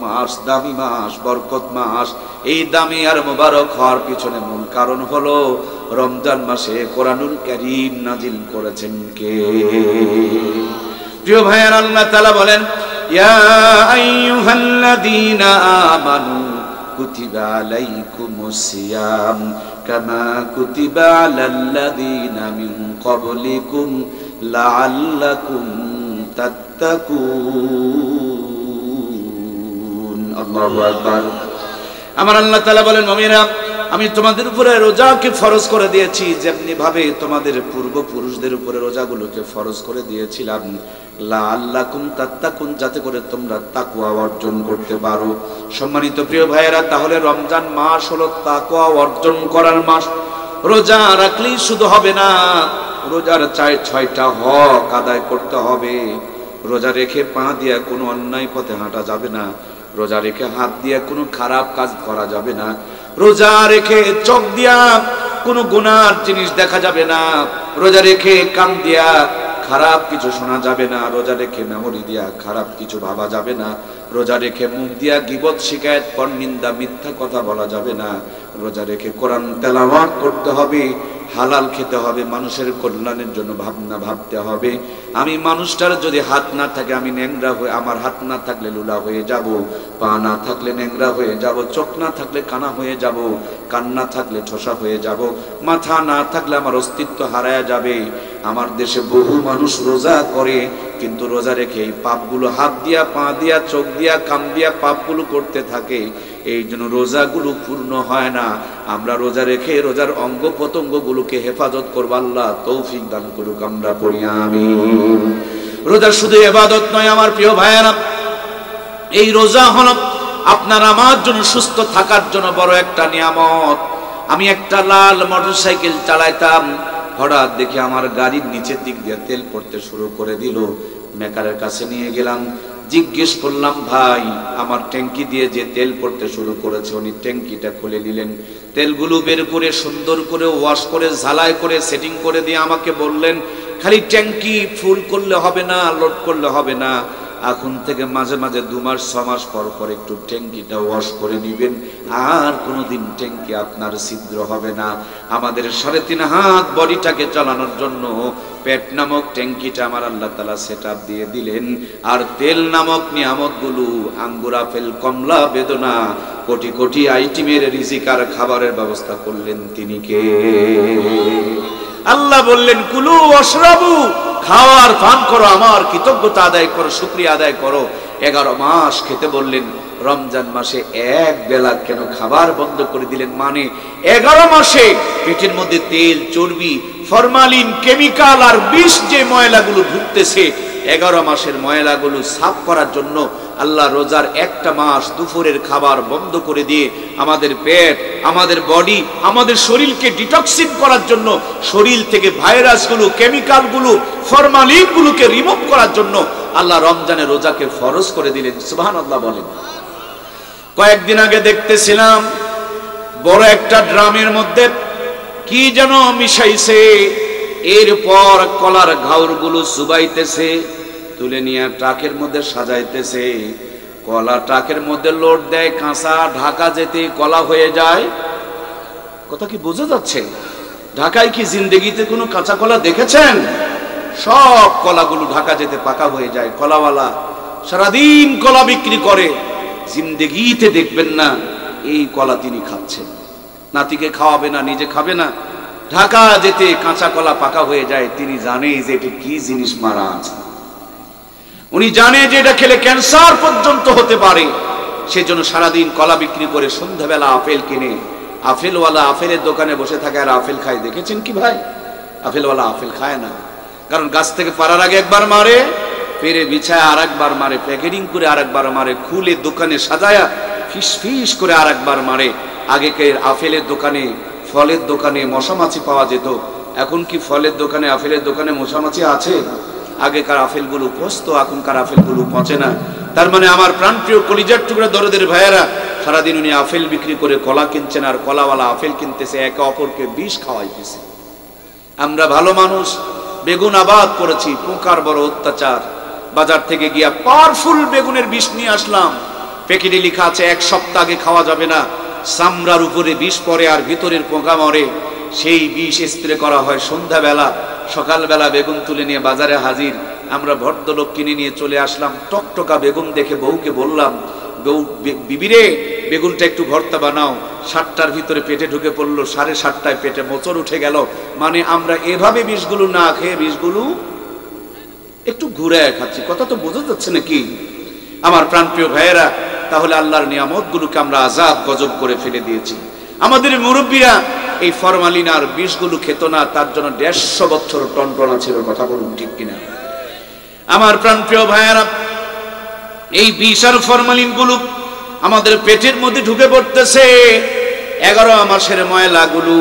মাস, দামি মাস, বরকত মাস। এই দামি আর মোবারক হওয়ার পিছনে মূল কারণ হলো রমজান মাসে কোরআনুল কারীম নাজিল করেছেন কে? প্রিয় ভাইয়ের, আল্লাহ তাআলা বলেন, ইয়া আইয়ুহাল্লাযীনা আমানু কুতিবা আলাইকুমুস সিয়াম কামা কুতিবা আলাল্লাযীনা মিন ক্বাবলিকুম লাআল্লাকুম তাত্তাকুন। আল্লাহু আকবার। আমার আল্লাহ তাআলা বলেন, মুমিনরা, আমি তোমাদের উপরে রোজাকে ফরজ করে দিয়েছি যেমনি ভাবে তোমাদের পূর্বপুরুষদের উপরে রোজাগুলোকে ফরজ করে দিয়েছিলাম, লাআল্লাকুম তাত্তাকুন, যাতে করে তোমরা তাকওয়া অর্জন করতে পারো। সম্মানিত প্রিয় ভাইয়েরা, তাহলে রমজান মাস হলো তাকওয়া অর্জন করার মাস। রোজা রাখলেই শুধু হবে না, রোজার 6টা হক আদায় করতে হবে। রোজা রেখে পা দিয়ে কোনো অন্যায় পথে হাঁটা যাবে না, রোজা রেখে হাত দিয়ে কোনো খারাপ কাজ করা যাবে না, রোজা রেখে চোখ দিয়া কোনো গুনার জিনিস দেখা যাবে না, রোজা রেখে কান দিয়া খারাপ কিছু শোনা যাবে না, রোজা রেখে মেমোরি দিয়া খারাপ কিছু ভাবা যাবে না, রোজা রেখে মুখ দিয়া গীবত, শিকায়েত, পরনিন্দা, মিথ্যা কথা বলা যাবে না, রোজা রেখে কোরআন তেলাওয়াত করতে হবে, হালাল খেতে হবে, মানুষের কল্যাণের জন্য ভাবনা ভাবতে হবে। আমি মানুষটার যদি হাত না থাকে আমি ন্যাংরা হয়ে, আমার হাত না থাকলে লুলা হয়ে যাব, পা না থাকলে ন্যাংরা হয়ে যাব, চোখ না থাকলে কানা হয়ে যাব, কান না থাকলে ঠোসা হয়ে যাব, মাথা না থাকলে আমার অস্তিত্ব হারায়া যাবে। আমার দেশে বহু মানুষ রোজা করে কিন্তু রোজা রেখে এই পাপগুলো হাত দিয়া, পা দিয়া, চোখ দিয়া, কান দিয়া পাপগুলো করতে থাকে। এই জন্য রোজাগুলো পূর্ণ হয় না। আমরা রোজা রেখে রোজার অঙ্গ প্রত্যঙ্গগুলোকে হেফাজত করব, আল্লাহ তৌফিক দান করুক। আমরা পড়ি আমিন। রোজা শুধু ইবাদত নয় আমার প্রিয় ভাইয়েরা, এই রোজা হলো আপনার আমার জন্য সুস্থ থাকার জন্য বড় একটা নিয়ামত। আমি একটা লাল মোটরসাইকেল চালাইতাম, হঠাৎ দেখে আমার গাড়ির নিচের দিক দিয়ে তেল পড়তে শুরু করে দিল। মেকারের কাছে নিয়ে গেলাম, জিজ্ঞেস করলাম, ভাই আমার ট্যাঙ্কি দিয়ে যে তেল পড়তে শুরু করেছে। উনি ট্যাঙ্কিটা খুলে নিলেন, তেলগুলো বের করে সুন্দর করে ওয়াশ করে ঝালাই করে সেটিং করে দিয়ে আমাকে বললেন, খালি ট্যাঙ্কি ফুল করলে হবে না, লোড করলে হবে না, এখন থেকে মাঝে মাঝে 2 মাস 6 মাস পর পর একটু ট্যাঙ্কিটা ওয়াশ করে নেবেন, আর কোনোদিন ট্যাঙ্কি আপনার ছিদ্র হবে না। আমাদের 3.5 হাত বডিটাকে চালানোর জন্য পেট নামক ট্যাঙ্কিটা আমার আল্লাহ তাআলা সেটআপ দিয়ে দিলেন। আর তেল নামক নিয়ামতগুলো, আঙ্গুর, আপেল, কমলা, বেদনা, কোটি কোটি আইটেমের রিজিকার খাবারের ব্যবস্থা করলেন তিনি কে? আল্লাহ বললেন, কুলু ওয়াশরাবু, খাও আর পান করো, আমার কৃতজ্ঞতা আদায় করো, শুকরিয়া আদায় করো। 11 মাস খেতে বললেন, রমজান মাসে এক বেলা কেন খাবার বন্ধ করে দিলেন? মানে 11 মাসে পেটের মধ্যে তেল, চর্বি, ফরমালিন, কেমিক্যাল আর বিষ যে ময়লাগুলো ঢুকতেছে, 11 মাসের ময়লাগুলো সাফ করার জন্য আল্লাহ রোজার একটা মাস দুপুরের খাবার বন্ধ করে দিয়ে আমাদের পেট, আমাদের বডি, আমাদের শরীরকে ডিটক্সিন করার জন্য, শরীর থেকে ভাইরাসগুলো, কেমিক্যালগুলো, ফরমালিনগুলোকে রিমুভ করার জন্য আল্লাহ রমজানে রোজাকে ফরজ করে দিলেন। সুবহানাল্লাহ বলেন। কয়েকদিন আগে দেখতেছিলাম বড় একটা ড্রামের মধ্যে কি যেন মিশাইছে, এরপর কলার ঘাউরগুলো চুবাইতেছে, তুলে নিয়ে ট্রাকের মধ্যে সাজাইতেছে। কলা ট্রাকের মধ্যে লোড দেয়, কাঁচা ঢাকা যেতে কলা হয়ে যায়। কথা কি বোঝা যাচ্ছে? ঢাকায় কি জিন্দেগিতে কোনো কাঁচা কলা দেখেছেন? সব কলাগুলো ঢাকা যেতে পাকা হয়ে যায়। কলাওয়ালা সারাদিন কলা বিক্রি করে, জিন্দেগিতে দেখবেন না এই কলা তিনি খাচ্ছেন। নাতিকে খাওয়াবে না, নিজে খাবে না, ঢাকা যেতে কাঁচা কলা পাকা হয়ে যায়। তিনি জানে যে এটা কি জিনিস মারা আছে, উনি জানে যে এটা খেলে ক্যান্সার পর্যন্ত হতে পারে। সেজন্য সারাদিন কলা বিক্রি করে সন্ধ্যাবেলা আপেল কিনে, আপেলওয়ালা আপেলের দোকানে বসে থাকে আর আপেল খায়। দেখেছেন কি ভাই? আপেলওয়ালা আপেল খায় না, কারণ গাছ থেকে পারার আগে একবার মারে, পেরে বিছায় আর একবার মারে, প্যাকেটিং করে আর একবার মারে, খুলে দোকানে সাজায়া ফিস ফিস করে আর একবার মারে। আগেকার আপেলের দোকানে, ফলের দোকানে মশামাছি পাওয়া যেত, এখন কি ফলের দোকানে, আপেলের দোকানে মশামাছি আছে? আগেকার আপেলগুলো পচতো, এখনকার আপেলগুলো পচে না। তার মানে আমার প্রাণপ্রিয় কলিজার টুকরা দরদের ভাইয়েরা, সারাদিন উনি আপেল বিক্রি করে কলা কিনছেন, আর কলাওয়ালা আপেল কিনতেছে, একে অপরকে বিষ খাওয়াইতেছে। আমরা ভালো মানুষ, বেগুন আবাদ করেছি, পোকার বড় অত্যাচার। বাজার থেকে গিয়া পাওয়ারফুল বেগুনের বিষ নিয়ে আসলাম, প্যাকেটে লেখা আছে 1 সপ্তাহ আগে খাওয়া যাবে না, চামড়ার উপরে বিষ পড়ে আর ভিতরের পোকা মরে। সেই বিষ স্প্রে করা হয় সন্ধ্যাবেলা। সকালবেলা বেগুন তুলে নিয়ে বাজারে হাজির। আমরা ভদ্রলোক কিনে নিয়ে চলে আসলাম। টকটকা বেগুন দেখে বউকে বললাম, বউ বিবিরে বেগুনটা একটু ভর্তা বানাও। 7টার ভিতরে পেটে ঢুকে পড়লো, 7:30টায় পেটে মোচড় উঠে গেল। মানে আমরা এভাবে বিষগুলো না খেয়ে বিষগুলো একটু ঘুরে খাচ্ছি। কথা তো বোঝা যাচ্ছে নাকি আমার প্রাণপ্রিয় ভাইয়েরা? তাহলে আল্লাহর নিয়ামতগুলোকে আমরা আযাব গজব করে ফেলে দিয়েছি। আমাদের মুরব্বীরা এই ফরমালিন আর বিষগুলো খেত না, তার জন্য 150 বছর টনটনা ছিল। কথা বলুন ঠিক কিনা? আমার প্রাণপ্রিয় ভাইয়েরা, এই বিষ আর ফরমালিন গুলো আমাদের পেটের মধ্যে ঢুকে পড়তেছে। 11 মাসের ময়লাগুলো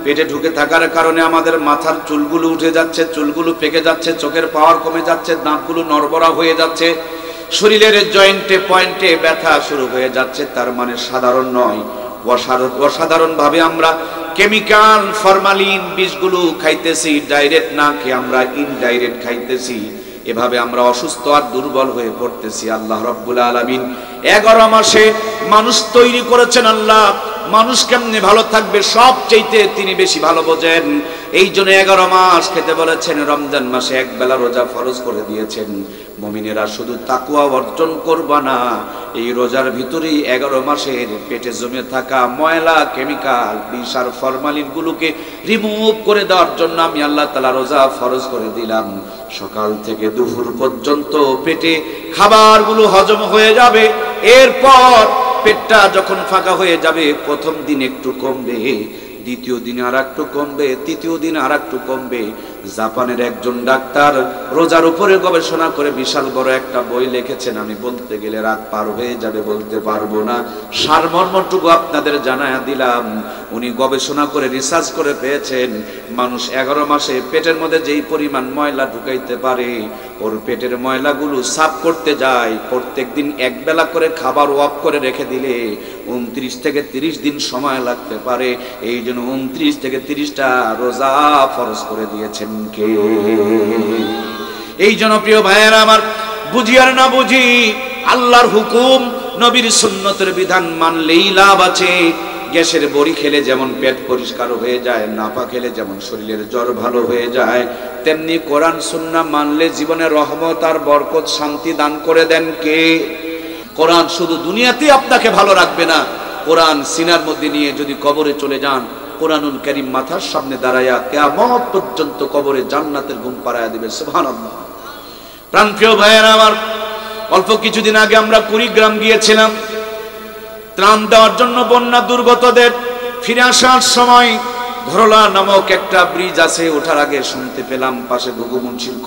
পেটে ঢুকে থাকার কারণে আমাদের মাথার চুলগুলো উঠে যাচ্ছে, চুলগুলো পেকে যাচ্ছে, চোখের পাওয়ার কমে যাচ্ছে, দাঁতগুলো নড়বড়া হয়ে যাচ্ছে, শরীরের জয়েন্টে পয়েন্টে ব্যথা শুরু হয়ে যাচ্ছে। তার মানে সাধারণ নয়, অসাধারণ ভাবে আমরা কেমিক্যাল ফরমালিন বিষগুলো খাইতেছি। ডাইরেক্ট না খেয়ে আমরা ইনডাইরেক্ট খাইতেছি। এভাবে আমরা অসুস্থ আর দুর্বল হয়ে পড়তেছি। আল্লাহ রাব্বুল আলামিন 11 মাসে মানুষ তৈরি করেছেন। আল্লাহ মানুষ কেমনে ভালো থাকবে সবচাইতে তিনি বেশি ভালো বোঝেন। এই জন্য 11 মাস খেতে বলেছেন। রমজান মাসে 1 বেলা রোজা ফরজ করে দিয়েছেন। মুমিনেরা শুধু তাকওয়া অর্জন করবা না, এই রোজার ভিতরেই 11 মাসের পেটে জমে থাকা ময়লা, কেমিক্যাল, বিষ আর ফরমালিন গুলোকে রিমুভ করে দেওয়ার জন্য আমি আল্লাহ তাআলা রোজা ফরজ করে দিলাম। সকাল থেকে দুপুর পর্যন্ত পেটে খাবারগুলো হজম হয়ে যাবে। এরপর পেটটা যখন ফাঁকা হয়ে যাবে, প্রথম দিন একটু কমবে, দ্বিতীয় দিনে আর একটু কমবে, তৃতীয় দিনে আর একটু কমবে। জাপানের একজন ডাক্তার রোজার উপরে গবেষণা করে বিশাল বড় একটা বই লিখেছেন। আমি বলতে গেলে রাত পার হয়ে যাবে, বলতে পারবো না। সারমর্মটুকু আপনাদের জানায়া দিলাম। উনি গবেষণা করে রিসার্চ করে পেয়েছেন মানুষ 11 মাসে পেটের মধ্যে যেই পরিমাণ ময়লা ঢুকাইতে পারে, ওর পেটের ময়লাগুলো সাফ করতে যায় প্রত্যেকদিন 1 বেলা করে খাবার অফ করে রেখে দিলে 29 থেকে 30 দিন সময় লাগতে পারে। এই জন্য 29 থেকে 30টা রোজা ফরজ করে দিয়েছেন কে? এই জন্য প্রিয় ভাইয়েরা আমার, বুঝি আর না বুঝি আল্লাহর হুকুম, নবীর সুন্নতের বিধান মানলেই লাভ আছে। গ্যাসের বড়ি খেলে যেমন পেট পরিষ্কার হয়ে যায়, নাপা খেলে যেমন শরীরের জ্বর ভালো হয়ে যায়, তেমনি কোরআন সুন্নাহ মানলে জীবনে রহমত আর বরকত শান্তি দান করে দেন কে? কোরআন শুধু দুনিয়াতে আপনাকে ভালো রাখবে না, কোরআন সিনার মধ্যে নিয়ে যদি কবরে চলে যান, কোরআনুল কারীম মাথার সামনে দাঁড়ায়া কিয়ামত পর্যন্ত কবরে জান্নাতের ঘুম পাড়ায়া দিবে। সুবহানাল্লাহ। প্রাণপ্রিয় ভাইয়েরা আমার, অল্প কিছুদিন আগে আমরা কুড়িগ্রাম গিয়েছিলাম ত্রাণ দেওয়ার জন্য বন্যা দুর্গতদের। ফিরে আসার সময় ঘরলা নামক একটা ব্রিজ আছে, ওঠার আগে শুনতে পেলাম পাশে ঘুঘু মুন্সির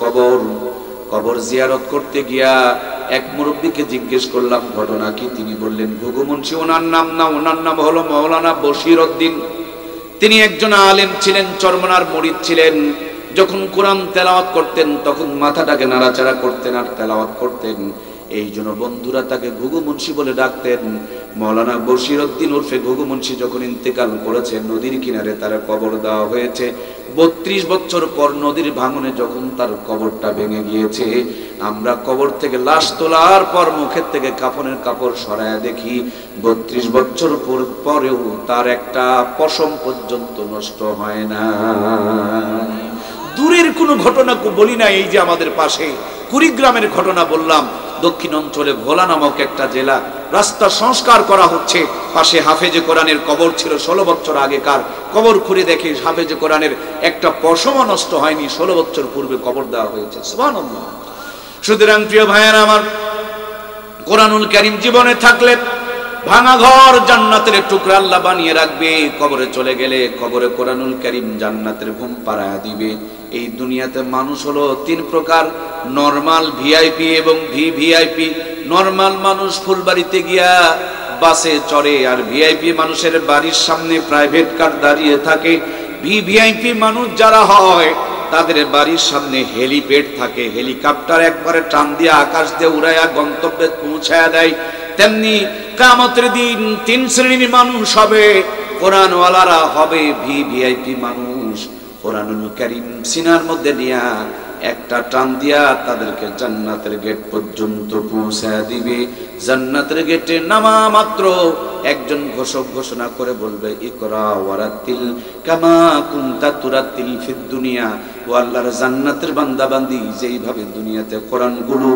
কবর জিয়ারত করতে গিয়া এক মুরব্বীকে জিজ্ঞেস করলাম ঘটনা কি। তিনি বললেন ঘুঘু মুন্সি ওনার নাম না, ওনার নাম হলো মাওলানা বশির উদ্দিন। তিনি একজন আলেম ছিলেন, চরমনার মুরিদ ছিলেন। যখন কোরআন তেলাওয়াত করতেন তখন মাথাটাকে নাড়াচাড়া করতেন আর তেলাওয়াত করতেন। এই জন্য বন্ধুরা তাকে ঘুঘু মুন্সি বলে ডাকতেন। মাওলানা বশির উদ্দিন ওরফে ঘুঘু মুন্সি যখন ইন্তেকাল করেছে, নদীর কিনারে তার কবর দেওয়া হয়েছে। 32 বছর পর নদীর ভাঙনে যখন তার কবরটা ভেঙে গিয়েছে, আমরা কবর থেকে লাশ তোলার পর মুখের থেকে কাফনের কাপড় সরায়া দেখি 32 বছর পরেও তার একটা পশম পর্যন্ত নষ্ট হয় না। দূরের কোনো ঘটনা বলি না, এই যে আমাদের পাশে কুড়িগ্রামের ঘটনা বললাম। দক্ষিণ অঞ্চলে ভোলা নামক একটা জেলা, রাস্তা সংস্কার করা হচ্ছে, পাশে হাফেজে কোরআনের কবর ছিল 16 বছর আগেকার। কবর খুঁড়ে দেখে হাফেজে কোরআনের একটা পশমও নষ্ট হয়নি, 16 বছর পূর্বে কবর দেওয়া হয়েছে। সুবহানাল্লাহ। সুতরাং প্রিয় ভাইয়েরা আমার, কোরআনুল কারীম জীবনে থাকলে ভাঙা ঘর জান্নাতের টুকরা আল্লাহ বানিয়ে রাখবে। কবরে চলে গেলে কবরে কোরআনুল কারীম জান্নাতের ঘুম পাড়ায়া দিবে। এই দুনিয়াতে মানুষ হলো 3 প্রকার, নরমাল, ভিআইপি এবং ভিভিআইপি। নরমাল মানুষ ফুলবাড়িতে গিয়া বাসে চড়ে, আর ভিআইপি মানুষের বাড়ির সামনে প্রাইভেট কার দাঁড়িয়ে থাকে। ভিভিআইপি মানুষ যারা হয় তাদের বাড়ির সামনে হেলিপ্যাড থাকে, হেলিকপ্টার একবারে টান দিয়ে আকাশ দিয়ে উড়াইয়া গন্তব্যে পৌঁছায়া দেয়। তেমনি কিয়ামতের দিন 3 শ্রেণীর মানুষ হবে। কোরআনওয়ালারা হবে ভিভিআইপি মানুষ। কোরআনুল কারীম সিনার মধ্যে নিয়া একটা টান দিয়া তাদেরকে জান্নাতের গেট পর্যন্ত পৌঁছায় দিবে। জান্নাতের গেটে নামা মাত্র একজন ঘোষক ঘোষণা করে বলবে, ইকরা ওয়ারাতিল কামা কুনতা তুরাতিল ফিদ দুনিয়া। ও আল্লাহর জান্নাতের বান্দা বান্দি, যেইভাবে দুনিয়াতে কোরআনগুলো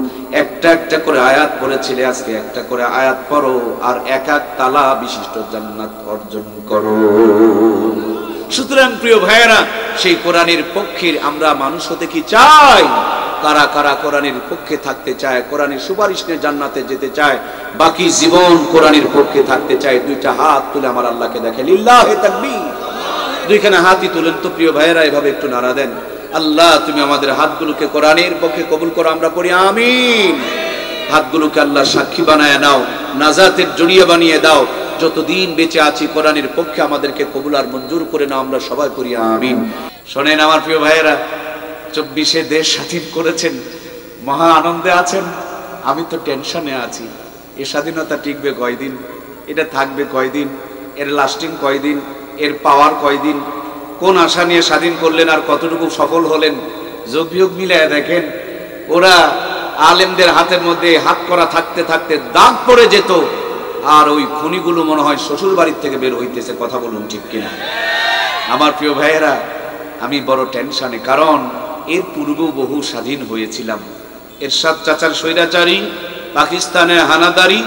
একটা একটা করে আয়াত পড়েছিলে, আজকে একটা করে আয়াত পড়ো আর এক এক তালা বিশিষ্ট জান্নাত অর্জন করো। সুতরাং প্রিয় ভাইয়েরা, সেই কোরআনের পক্ষে আমরা মানুষ হতে কি চাই? কারা কারা কোরআনের পক্ষে থাকতে চায়, কোরআনের সুপারিশ নিয়ে জান্নাতে যেতে চায়, বাকি জীবন কোরআনের পক্ষে থাকতে চায়? দুইটা হাত তুলে আমার আল্লাহকে দেখে লিল্লাহে তাকবীর। দুইখানে হাতই তুলেন তো প্রিয় ভাইয়েরা, এভাবে একটু নাড়া দেন। আল্লাহ তুমি আমাদের হাতগুলোকে কোরআনের পক্ষে কবুল করো, আমরা পড়ি আমিন। হাতগুলোকে আল্লাহ সাক্ষী বানায় নাও, নাজাতের জড়িয়ে বানিয়ে দাও। যতদিন বেঁচে আছি কোরআনের পক্ষে আমাদেরকে কবুল আর মঞ্জুর করে নাও, আমরা সবাই করি আমিন। শোনেন আমার প্রিয় ভাইয়েরা, 24 দেশ স্বাধীন করেছেন, মহা আনন্দে আছেন। আমি তো টেনশনে আছি, এ স্বাধীনতা টিকবে কয়দিন, এটা থাকবে কয়দিন, এর লাস্টিং কয়দিন, এর পাওয়ার কয়দিন, কোন আশা নিয়ে স্বাধীন করলেন আর কতটুকু সফল হলেন। যোগ বিয়োগ মিলায় দেখেন, ওরা আলেমদের হাতের মধ্যে হাত করা থাকতে থাকতে দাগ পড়ে যেত, আর ওই খুনিগুলো মনে হয় শ্বশুর বাড়ির থেকে বের হইতেছে। কথা বলুন ঠিক কিনা? আমার প্রিয় ভাইয়েরা, আমি বড় টেনশনে, কারণ এর পূর্বেও বহু স্বাধীন হয়েছিলাম। এরশাদ চাচার স্বৈরাচারী, পাকিস্তানের হানাদারি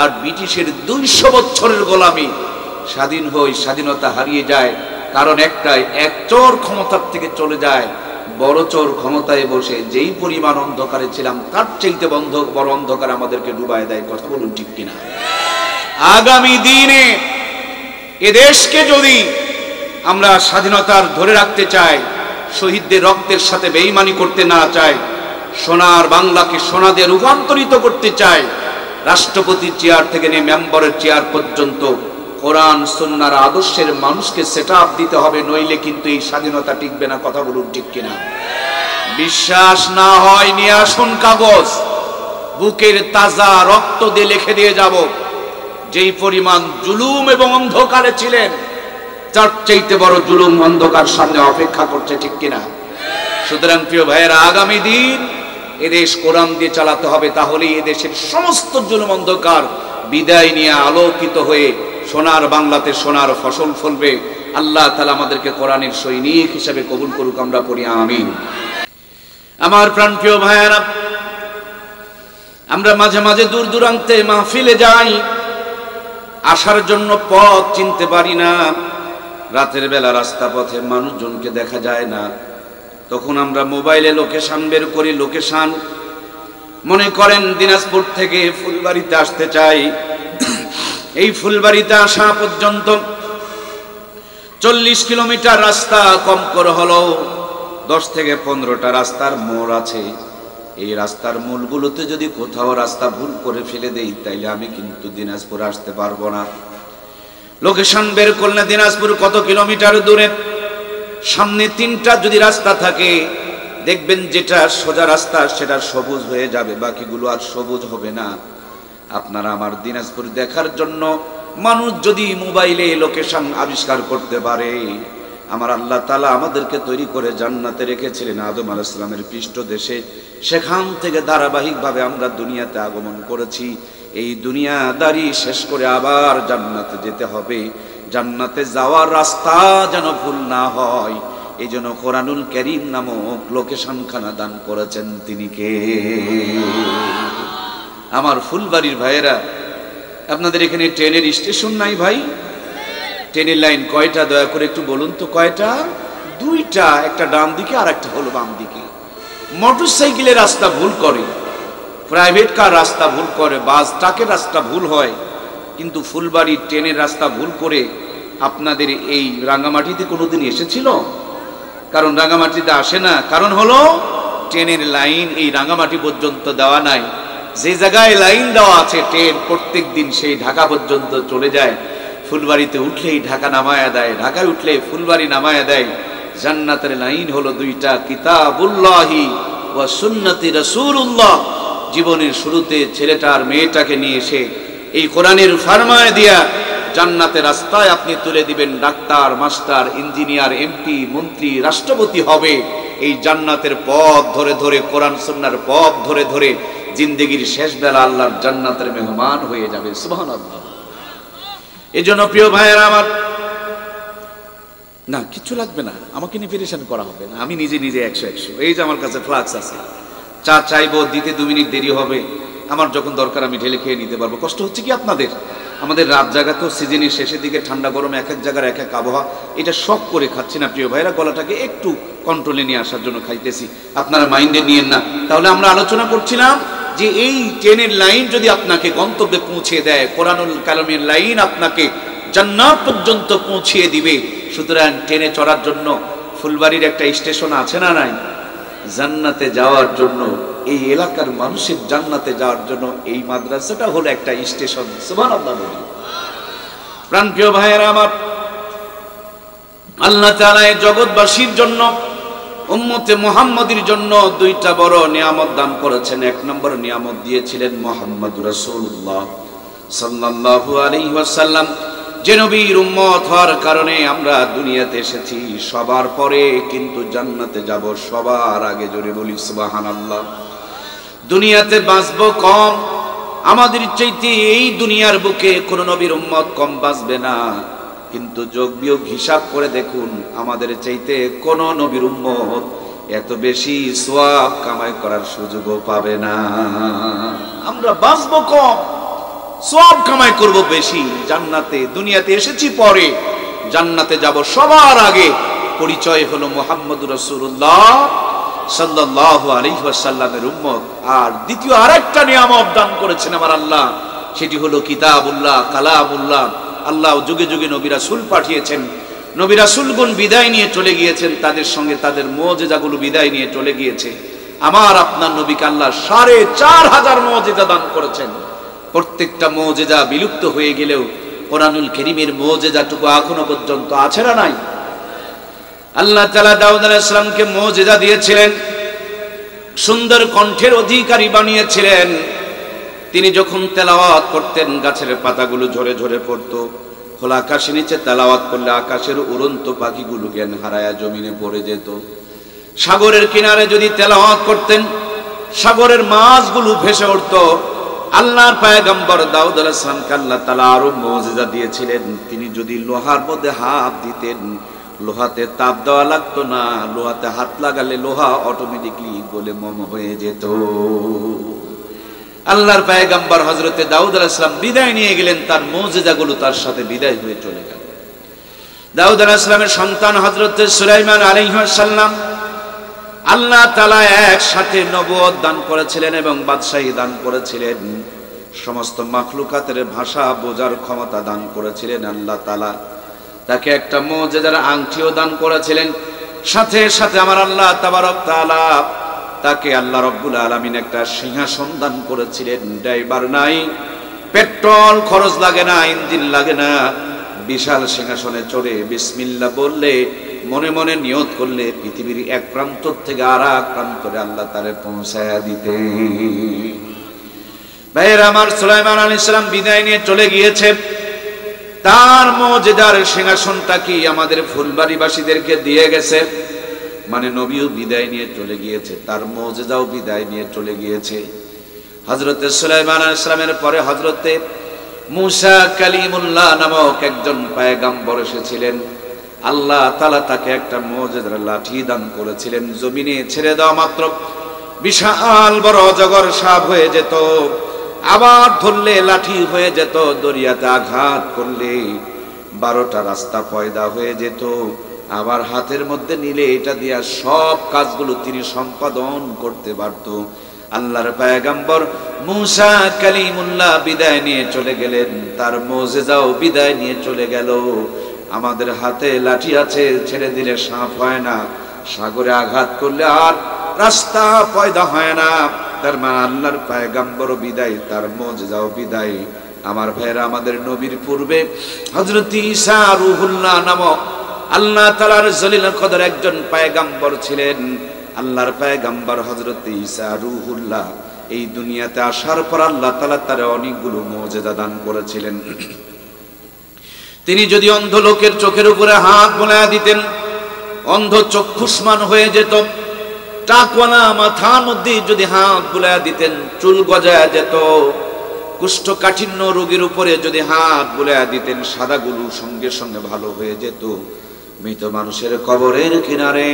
আর ব্রিটিশের 200 বছরের গোলামি, স্বাধীন হই স্বাধীনতা হারিয়ে যায়। কারণ একটাই, এক চোর ক্ষমতার থেকে চলে যায়, বড় চোর ক্ষমতায় বসে যেই পরিমাণ অন্ধকারে ছিলাম তার চাইতে বড় অন্ধকার আমাদেরকে ডুবায় দেয়। কথা বলুন ঠিক কিনা? আগামী দিনে এদেশকে যদি আমরা স্বাধীনতার ধরে রাখতে চাই, শহীদদের রক্তের সাথে বেঈমানি করতে না চাই, সোনার বাংলাকে সোনাতে রূপান্তরিত করতে চাই, রাষ্ট্রপতির চেয়ার থেকে নিয়ে মেম্বারের চেয়ার পর্যন্ত কোরআন সুন্নাহর আদর্শের মানুষকে সেটআপ দিতে হবে, নইলে কিন্তু এই স্বাধীনতা টিকবে না। কথা বলুন ঠিক কিনা? বিশ্বাস না হয় নিয়ে আসুন কাগজ, বুকের তাজা রক্ত দিয়ে লিখে দিয়ে যাব, যেই পরিমাণ জুলুম এবং অন্ধকারে ছিলেন তার চাইতে বড় জুলুম অন্ধকার সামনে অপেক্ষা করছে। ঠিক কিনা? সুতরাং প্রিয় ভাইয়েরা, আগামী দিন এদেশ কোরআন দিয়ে চালাতে হবে, তাহলেই এদেশের সমস্ত জুলুম অন্ধকার বিদায় নিয়ে আলোকিত হয়ে সোনার বাংলাতে সোনার ফসল ফলবে। আল্লাহ তাআলা আমাদেরকে কোরআনের সৈনিক হিসেবে কবুল করুক, আমরা পড়ি আমিন। আমার প্রাণপ্রিয় ভাইয়েরা, আমরা মাঝে মাঝে দূর দূরান্তে মাহফিলে যাই, আসার জন্য পথ চিনতে পারি না। রাতের বেলা রাস্তা পথে মানুষজনকে দেখা যায় না, তখন আমরা মোবাইলে লোকেশন বের করি। লোকেশন মনে করেন দিনাজপুর থেকে ফুলবাড়িতে আসতে চাই, এই ফুলবাড়িতে আসা পর্যন্ত 40 কিলোমিটার রাস্তা, কম করে হলো 10 থেকে 15টা রাস্তার মোড় আছে। এই রাস্তার মোড়গুলোতে যদি কোথাও রাস্তা ভুল করে ফেলে দেই, তাইলে আমি কিন্তু দিনাজপুর আসতে পারবো না। লোকেশন বের করলে দিনাজপুর কত কিলোমিটার দূরে, সামনে 3টা যদি রাস্তা থাকে, দেখবেন যেটা সোজা রাস্তা সেটা সবুজ হয়ে যাবে, বাকিগুলো আর সবুজ হবে না। আপনারা আমার দিনাজপুর দেখার জন্য মানুষ যদি মোবাইলে লোকেশন আবিষ্কার করতে পারে, আমার আল্লাহ তাআলা আমাদেরকে তৈরি করে জান্নাতে রেখেছিলেন আদম আলাইহিস সালামের পৃষ্ঠদেশে, সেখান থেকে ধারাবাহিকভাবে আমরা দুনিয়াতে আগমন করেছি। এই দুনিয়াদারি শেষ করে আবার জান্নাতে যেতে হবে। জান্নাতে যাওয়ার রাস্তা যেন ভুল না হয়, এই জন্য কোরআনুল কারীম নামক লোকেশন খানা দান করেছেন তিনি কে? আমার ফুলবাড়ির ভাইয়েরা, আপনাদের এখানে ট্রেনের স্টেশন নাই ভাই? ট্রেনের লাইন কয়টা দয়া করে একটু বলুন তো? কয়টা? 2টা, একটা ডান দিকে আর একটা হলো বাম দিকে। মোটরসাইকেলের রাস্তা ভুল করে, প্রাইভেট কার রাস্তা ভুল করে, বাস ট্রাকের রাস্তা ভুল হয়, কিন্তু ফুলবাড়ির ট্রেনের রাস্তা ভুল করে আপনাদের এই রাঙ্গামাটিতে কোনোদিন এসেছিল? কারণ রাঙ্গামাটিতে আসে না, কারণ হলো ট্রেনের লাইন এই রাঙ্গামাটি পর্যন্ত দেওয়া নাই। যে জায়গায় লাইন দেওয়া আছে ট্রেন প্রত্যেক দিন সেই ঢাকা পর্যন্ত চলে যায়, ফুলবাড়িতে উঠলেই ঢাকা নামায়া দেয়, ঢাকায় উঠলে ফুলবাড়ি নামায়া দেয়। জান্নাতের লাইন হলো 2টা, কিতাবুল্লাহি ওয়া সুন্নতি রাসূলুল্লাহ। জীবনের শুরুতে ছেলেটা আর মেয়েটাকে নিয়ে এসে এই কোরআনের ফরমায় দিয়া জান্নাতের রাস্তায় আপনি তুলে দিবেন। ডাক্তার, মাস্টার, ইঞ্জিনিয়ার, এমপি, মন্ত্রী, রাষ্ট্রপতি হবে। এই জান্নাতের পথ ধরে ধরে, কোরআন সুন্নাহর পথ ধরে ধরে জিন্দেগির শেষ বেলা আল্লাহর জান্নাতের মেহমান হয়ে যাবে। সুবহানাল্লাহ। এজন্য প্রিয় ভাইয়েরা আমার, না কিছু লাগবে না, আমাকে নিয়ে পেরেশান করা হবে না, আমি নিজে নিজে 100 এই যে আমার কাছে ফ্লাক্স আছে, চা চাইবো, দিতে 2 মিনিট দেরি হবে, আমার যখন দরকার আমি ঢেলে খেয়ে নিতে পারবো। কষ্ট হচ্ছে কি আপনাদের? আমাদের রাত জাগা তো সিজনের শেষের দিকে, ঠান্ডা গরম এক এক জায়গার এক এক আবহাওয়া, এটা শখ করে খাচ্ছি না প্রিয় ভাইরা, গলাটাকে একটু কন্ট্রোলে নিয়ে আসার জন্য খাইতেছি, আপনারা মাইন্ডে নিয়েন না। তাহলে আমরা আলোচনা করছিলাম যে এই ট্রেনের লাইন যদি আপনাকে গন্তব্যে পৌঁছে দেয়, কোরআনুল কালামের লাইন আপনাকে জান্নাত পর্যন্ত পৌঁছিয়ে দিবে। সুতরাং ট্রেনে চড়ার জন্য ফুলবাড়ির একটা স্টেশন আছে না নাই? জান্নাতে যাওয়ার জন্য, এই এলাকার মানুষের জান্নাতে যাওয়ার জন্য এই মাদ্রাসাটা হলো একটা স্টেশন। সুবহানাল্লাহ। প্রাণপ্রিয় ভাইয়েরা আমার, আল্লাহ তাআলা এই জগৎবাসীর জন্য, উম্মতে মুহাম্মাদীর জন্য 2টা বড় নিয়ামত দান করেছেন। 1 নম্বর নিয়ামত দিয়েছিলেন মুহাম্মদুর রাসূলুল্লাহ সাল্লাল্লাহু আলাইহি ওয়াসাল্লাম, যে নবীর উম্মত হওয়ার কারণে আমরা দুনিয়াতে এসেছি। সবার পরে কিন্তু জান্নাতে যাব সবার আগে। জোরে বলি সুবহানাল্লাহ। দুনিয়াতে বাঁচবো কম, আমাদের চাইতে এই দুনিয়ার বুকে কোন নবীর উম্মত কম বাঁচবে না, কিন্তু যোগ বিয়োগ হিসাব করে দেখুন, আমাদের চাইতে কোন নবীর উম্মত এত বেশি সওয়াব কামাই করার সুযোগও পাবে না। আমরা বাঁচবো কম, সওয়াব কামাই করব বেশি। জান্নাতে, দুনিয়াতে এসেছি পরে, জান্নাতে যাব সবার আগে। পরিচয় হলো মুহাম্মদুর রাসূলুল্লাহ সাল্লাল্লাহু আলাইহি ওয়াসাল্লামের উম্মত। আর দ্বিতীয় আরেকটা নিয়ামত দান করেছেন আমার আল্লাহ, সেটি হলো কিতাবুল্লাহ, কালামুল্লাহ। আল্লাহ যুগে যুগে নবী রাসূল পাঠিয়েছেন, নবী রাসূলগণ বিদায় নিয়ে চলে গিয়েছেন, তাদের সঙ্গে তাদের মুজিজাগুলো বিদায় নিয়ে চলে গিয়েছে। আমার আপনার নবীকে আল্লাহ 4500 মুজিজা দান করেছেন। প্রত্যেকটা মুজিজা বিলুপ্ত হয়ে গেলেও কোরআনুল কারীমের মুজিজাটুকু এখনো পর্যন্ত আছে না নাই? আল্লাহ তাআলা দাউদ আলাইহিস সালামকে মুজিজা দিয়েছিলেন, সুন্দর কণ্ঠের অধিকারী বানিয়েছিলেন। তিনি যখন তেলাওয়াত করতেন, গাছের পাতাগুলো ঝরে ঝরে পড়তো। খোলা আকাশের নিচে তেলাওয়াত করলে আকাশের উড়ন্ত পাখিগুলো জ্ঞান হারায়া জমিনে পড়ে যেত। সাগরের কিনারে যদি তেলাওয়াত করতেন, সাগরের মাছগুলো ভেসে উঠতো। আল্লাহর পয়গম্বর দাউদ আলাইহিস সালামকে আল্লাহ তাআলা আরো মুজিজা দিয়েছিলেন। তিনি যদি লোহার মধ্যে হাত দিতেন, লোহাতে তাপ দেওয়া লাগতো না, লোহাতে হাত লাগালে লোহা অটোমেটিকলি গলে মম হয়ে যেত। আল্লাহর পয়গম্বর হযরতে দাউদ আলাইহিস সালাম বিদায় নিয়ে গেলেন, তার মুজিজাগুলো তার সাথে বিদায় হয়ে চলে গেল। দাউদ আলাইহিস সালামের সন্তান হযরতে সুলাইমান আলাইহিস সালাম, আল্লাহ তাআলা একসাথে নবুয়ত দান করেছিলেন এবং বাদশাহী দান করেছিলেন। সমস্ত মাখলুকাতের ভাষা বোঝার ক্ষমতা দান করেছিলেন আল্লাহ তাআলা। তাকে একটা মুজিজার আংটিও দান করেছিলেন। সাথে সাথে আমার আল্লাহ তাবারক তাআলা তাকে আল্লাহ রাব্বুল আলামিন একটা সিংহাসন দান করেছিলেন। ড্রাইভার নাই, পেট্রোল খরচ লাগে না, ইঞ্জিন লাগে না। বিশাল সিংহাসনে চড়ে বিসমিল্লাহ বললে, মনে মনে নিয়ত করলে পৃথিবীর এক প্রান্ত থেকে আর এক প্রান্তরে আল্লাহ তারে পৌঁছায়া দিতে। ভাইয়েরা আমার, সুলাইমান আলাইহিস সালাম বিদায় নিয়ে চলে গিয়েছে। তার মুজিজার সিংহাসনটা কি আমাদের ফুলবাড়িবাসীদেরকে দিয়ে গেছে, মানে নবীও বিদায় নিয়ে চলে গিয়েছে, তার মুজিজাও বিদায় নিয়ে চলে গিয়েছে। হযরতে সুলাইমান আলাইহিস সালামের পরে হযরতে মুসা কালিমুল্লাহ নামক একজন পয়গম্বর এসেছিলেন। আল্লাহ তাআলা তাকে একটা মুজিজার লাঠি দান করেছিলেন। জমিনে ছেড়ে দেওয়া মাত্র বিশাল বড় অজগর সাপ হয়ে যেত, আবার ধরলে লাঠি হয়ে যেত, দরিয়াতে আঘাত করলে 12টা রাস্তা পয়দা হয়ে যেত। আবার হাতের মধ্যে নিলে এটা দিয়া সব কাজগুলো তিনি সম্পাদন করতে পারত। আল্লাহর পয়গম্বর মুসা কালিমুল্লাহ বিদায় নিয়ে চলে গেলেন, তার মুজিজাও বিদায় নিয়ে চলে গেল। আমাদের হাতে লাঠি আছে, ছেড়ে দিলে সাপ হয় না, সাগরে আঘাত করলে আর রাস্তা পয়দা হয় না। তার মানে আল্লাহর পয়গম্বর বিদায়, তার মুজিজাও বিদায়। আমার ভাইরা, আমাদের নবীর পূর্বে হযরত ঈসা রূহুল্লাহ নামক আল্লাহ তাআলার জলিল কদর একজন পয়গম্বর ছিলেন। আল্লাহর পয়গম্বর হযরত ঈসা রূহুল্লাহ এই দুনিয়াতে আসার পর আল্লাহ তাআলা তার অনেকগুলো মুজিজা দান করেছিলেন। তিনি যদি অন্ধ লোকের চোখের উপরে হাত বোলায়া দিতেন, অন্ধ চক্ষুষ্মান হয়ে যেত। টাকওয়ালা মাথার মধ্যে যদি হাত বুলায়া দিতেন চুল গজায়া যেত, কুষ্ঠকাঠিন্য রোগীর উপরে যদি হাত বুলায়া দিতেন সাদাগুলো সঙ্গে সঙ্গে ভালো হয়ে যেত। মৃত মানুষের কবরের কিনারে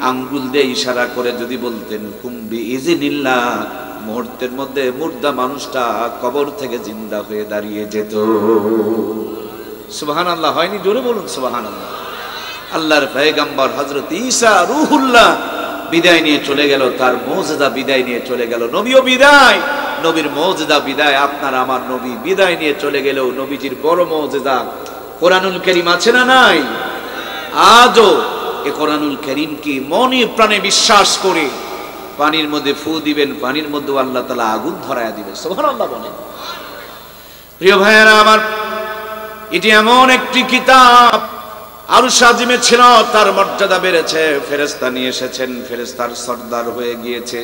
আঙ্গুল দিয়ে ইশারা করে যদি বলতেন কুম্বি ইজিনিল্লাহ, মুহূর্তের মধ্যে মুর্দা মানুষটা কবর থেকে জিন্দা হয়ে দাঁড়িয়ে যেত। সুবহানাল্লাহ হয়নি? জোরে বলুন সুবহানাল্লাহ। আল্লাহর পয়গম্বর হযরত ঈসা রূহুল্লাহ বিদায় নিয়ে চলে গেল, তার মুজিজা বিদায় নিয়ে চলে গেল। নবীও বিদায়, নবীর মুজিজা বিদায়। আপনার আমার নবী বিদায় নিয়ে চলে গেল, নবীজির বড় মুজিজা কোরআনুল কারীম আছে না নাই? আজও এই কোরআনুল কারীম কি মনে প্রাণে বিশ্বাস করে পানির মধ্যে ফু দিবেন, পানির মধ্যে আল্লাহ তাআলা আগুন ধরায়া দিবেন। সুবহানাল্লাহ বলেন। প্রিয় ভাইয়েরা আমার, এটি এমন একটি কিতাব আরশ আজিমে ছিল, তার মর্যাদা বেড়েছে, ফেরেশতা নিয়ে এসেছেন, ফেরেশতার সর্দার হয়ে গিয়েছে,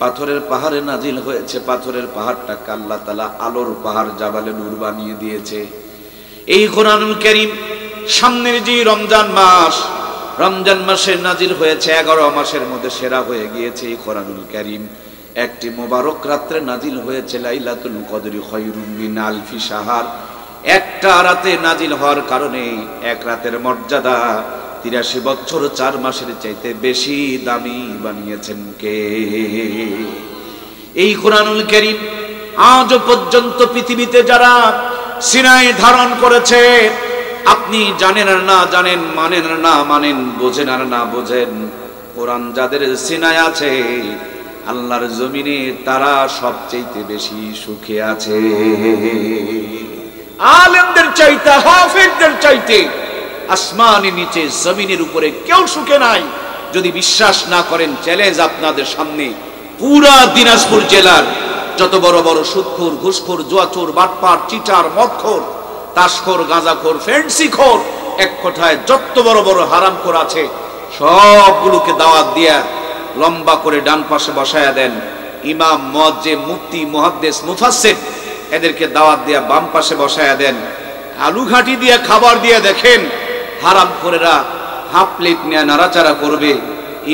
পাথরের পাহাড়ে নাজিল হয়েছে, পাথরের পাহাড়টাকে আল্লাহ তাআলা আলোর পাহাড় জাবালে নূর বানিয়ে দিয়েছে। এই কোরআনুল কারীম সামনের যে রমজান মাস, রমজান মাসে নাজিল হয়েছে, 11 মাসের মধ্যে সেরা হয়ে গিয়েছে এই কোরআনুল কারীম। একটি মোবারক রাত্রে নাজিল হয়েছে, লাইলাতুল কদরি খায়রুম মিন আলফি শাহর। একটা রাতে নাজিল হওয়ার কারণে এক রাতের মর্যাদা 83 বছর 4 মাসের চাইতে বেশি দামি বানিয়েছেন কে? এই কোরআনুল কারীম আজ পর্যন্ত পৃথিবীতে যারা সিনায় ধারণ করেছে, আপনি জানেন আর না জানেন, মানেন আর না মানেন, বোঝেন আর না বোঝেন, কোরআন যাদের সিনায় আছে আল্লাহর জমিনে তারা সবচেয়ে বেশি সুখে আছে। আলেমদের চাইতে, হাফেজদের চাইতে আসমানের নিচে জমিনের উপরে কেউ সুখে নাই। যদি বিশ্বাস না করেন, চ্যালেঞ্জ আপনাদের সামনে, পুরা দিনাজপুর জেলার যত বড় বড় সুদখোর, ঘুষখোর, জুয়াচোর, বাটপার, চিটার, মদখোর, তাসখোর, গাঁজাখোর, ফেন্সিখোর, এক কথায় যত বড় বড় হারামখোর আছে সবগুলোকে দাওয়াত দিয়া লম্বা করে ডান পাশে বসায়া দেন। ইমাম, মুয়াজ্জিম, মুফতি, মুহাদ্দিস, মুফাসসির এদেরকে দাওয়াত দিয়া বাম পাশে বসায়া দেন। আলু ঘাটি দিয়ে খাবার দিয়ে দেখেন হারামখোরেরা হাফ প্লেট নিয়ে নাড়াচাড়া করবে,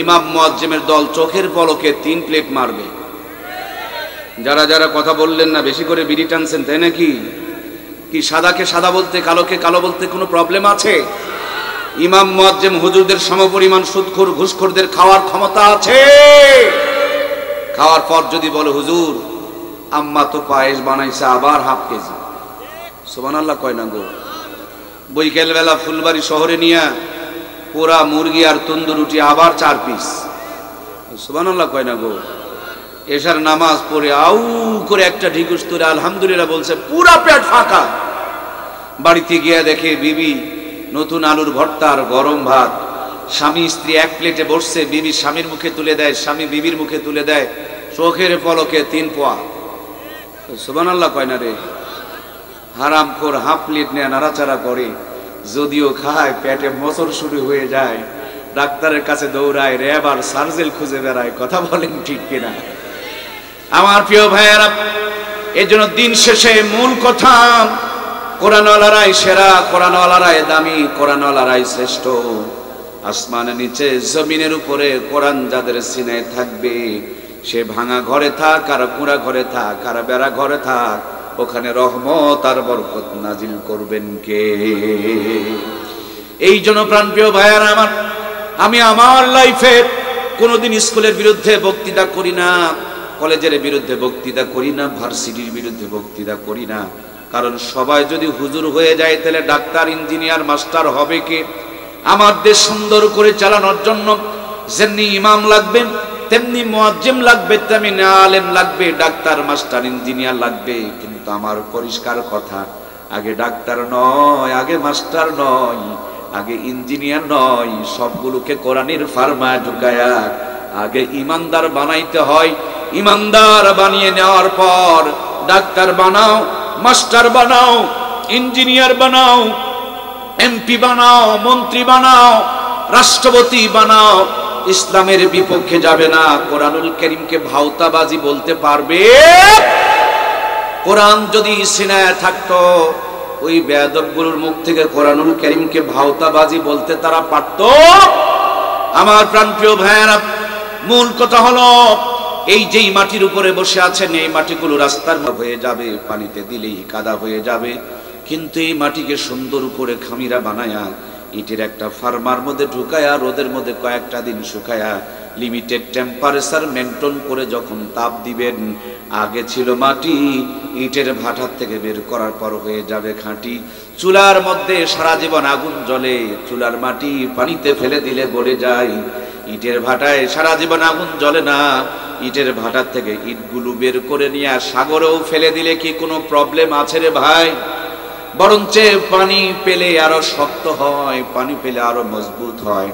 ইমাম মুয়াজ্জিমের দল চোখের পলকে 3 প্লেট মারবে। যারা যারা কথা বললেন না, বেশি করে বিড়ি টানছেন, তাই নাকি? কি সাদাকে সাদা বলতে, কালোকে কালো বলতে কোনো প্রবলেম আছে? ইমাম মুয়াজ্জিম হুজুরদের সমপরিমাণ সুদখোর, ঘুষখোরদের খাওয়ার ক্ষমতা আছে। খাওয়ার পর যদি বলে হুজুর আম্মা তো পায়েস বানাইছে আবার হাফ কেজি, সুবহানাল্লাহ কয় না গো? বৈকাল বেলা ফুলবাড়ি শহরে নিয়া পোড়া মুরগি আর তন্দুর রুটি আবার 4 পিস, সুবহানাল্লাহ কয় না গো? এশার নামাজ পড়ে আউ করে একটা ঢিকুস তুলে আলহামদুলিল্লাহ বলছে, পুরা পেট ফাঁকা। বাড়িতে গিয়া দেখে বিবি নতুন আলুর ভর্তা আর গরম ভাত, স্বামী স্ত্রী এক প্লেটে বসছে, বিবি স্বামীর মুখে তুলে দেয়, স্বামী বিবির মুখে তুলে দেয়, চোখের পলকে 3 পোয়া। সুবহানাল্লাহ কয় না রে? হারামখোর হাফ প্লেট নিয়ে নাড়াচাড়া করে, যদিও খায় পেটে মোচড় শুরু হয়ে যায়, ডাক্তারের কাছে দৌড়ায়, র্যাব আর সার্জেল খুঁজে বেড়ায়। কথা বলেন ঠিক কিনা? আমার প্রিয় ভাইয়েরা, এজন্য দিন শেষে মূল কথা, কোরআনওয়ালারাই সেরা, কোরআনওয়ালারাই দামি, কোরআনওয়ালারাই শ্রেষ্ঠ। আসমানের নিচে জমিনের উপরে কোরআন যাদের সিনায় থাকবে, সে ভাঙা ঘরে থাক আর কুঁড়া ঘরে থাক আর বেড়া ঘরে থাক, ওখানে রহমত আর বরকত নাজিল করবেন কে? এই জন্য প্রাণপ্রিয় ভাইয়ারা আমার, আমি আমার লাইফে কোনোদিন স্কুলের বিরুদ্ধে বক্তৃতা করি না, কলেজের বিরুদ্ধে বক্তৃতা করি না, ভার্সিটির বিরুদ্ধে বক্তৃতা করি না। কারণ সবাই যদি হুজুর হয়ে যায় তাহলে ডাক্তার, ইঞ্জিনিয়ার, মাস্টার হবে কে? আমার দেশ সুন্দর করে চালানোর জন্য যেমনি ইমাম লাগবে, তেমনি মুয়াজ্জিম লাগবে, তেমনি আলেম লাগবে, ডাক্তার, মাস্টার, ইঞ্জিনিয়ার লাগবে। কিন্তু আমার পরিষ্কার কথা, আগে ডাক্তার নয়, আগে মাস্টার নয়, আগে ইঞ্জিনিয়ার নয়, সবগুলোকে কোরআনের ফার্মায় ঢুকায়া আগে ইমানদার বানাইতে হয়। ইমানদার বানিয়ে নেওয়ার পর ডাক্তার বানাও, মাস্টার বানাও, ইঞ্জিনিয়ার বানাও, এমপি বানাও, মন্ত্রী বানাও, রাষ্ট্রপতি বানাও, ইসলামের বিপক্ষে যাবে না। কোরআনুল কারীমকে ভাওতাবাজি বলতে পারবে? কোরআন যদি সিনায় থাকতো, ওই বেয়াদবগুলোর মুখ থেকে কোরআনুল কারীমকে ভাওতাবাজি বলতে তারা পারত? আমার প্রাণপ্রিয় ভাইয়েরা, মূল কথা হলো এই যেই মাটির উপরে বসে আছেন এই মাটিগুলো রাস্তার হয়ে যাবে, পানিতে দিলেই কাদা হয়ে যাবে, কিন্তু এই মাটিকে সুন্দর করে খামিরা বানায়া ইটের একটা ফার্মার মধ্যে ঢুকায়া রোদের মধ্যে কয়েকটা দিন শুকায়া লিমিটেড টেম্পারেচার মেনটেন করে যখন তাপ দিবেন, আগে ছিল মাটি, ইটের ভাটার থেকে বের করার পর হয়ে যাবে খাঁটি। চুলার মধ্যে সারা জীবন আগুন জ্বলে, চুলার মাটি পানিতে ফেলে দিলে গলে যায়। ইটের ভাটায় সারা জীবন আগুন জ্বলে না, ইটের ভাটার থেকে ইটগুলো বের করে নিয়ে সাগরেও ফেলে দিলে কি কোনো প্রবলেম আছে রে ভাই? বরঞ্চ পানি পেলে আরো শক্ত হয়, পানি পেলে আরো মজবুত হয়।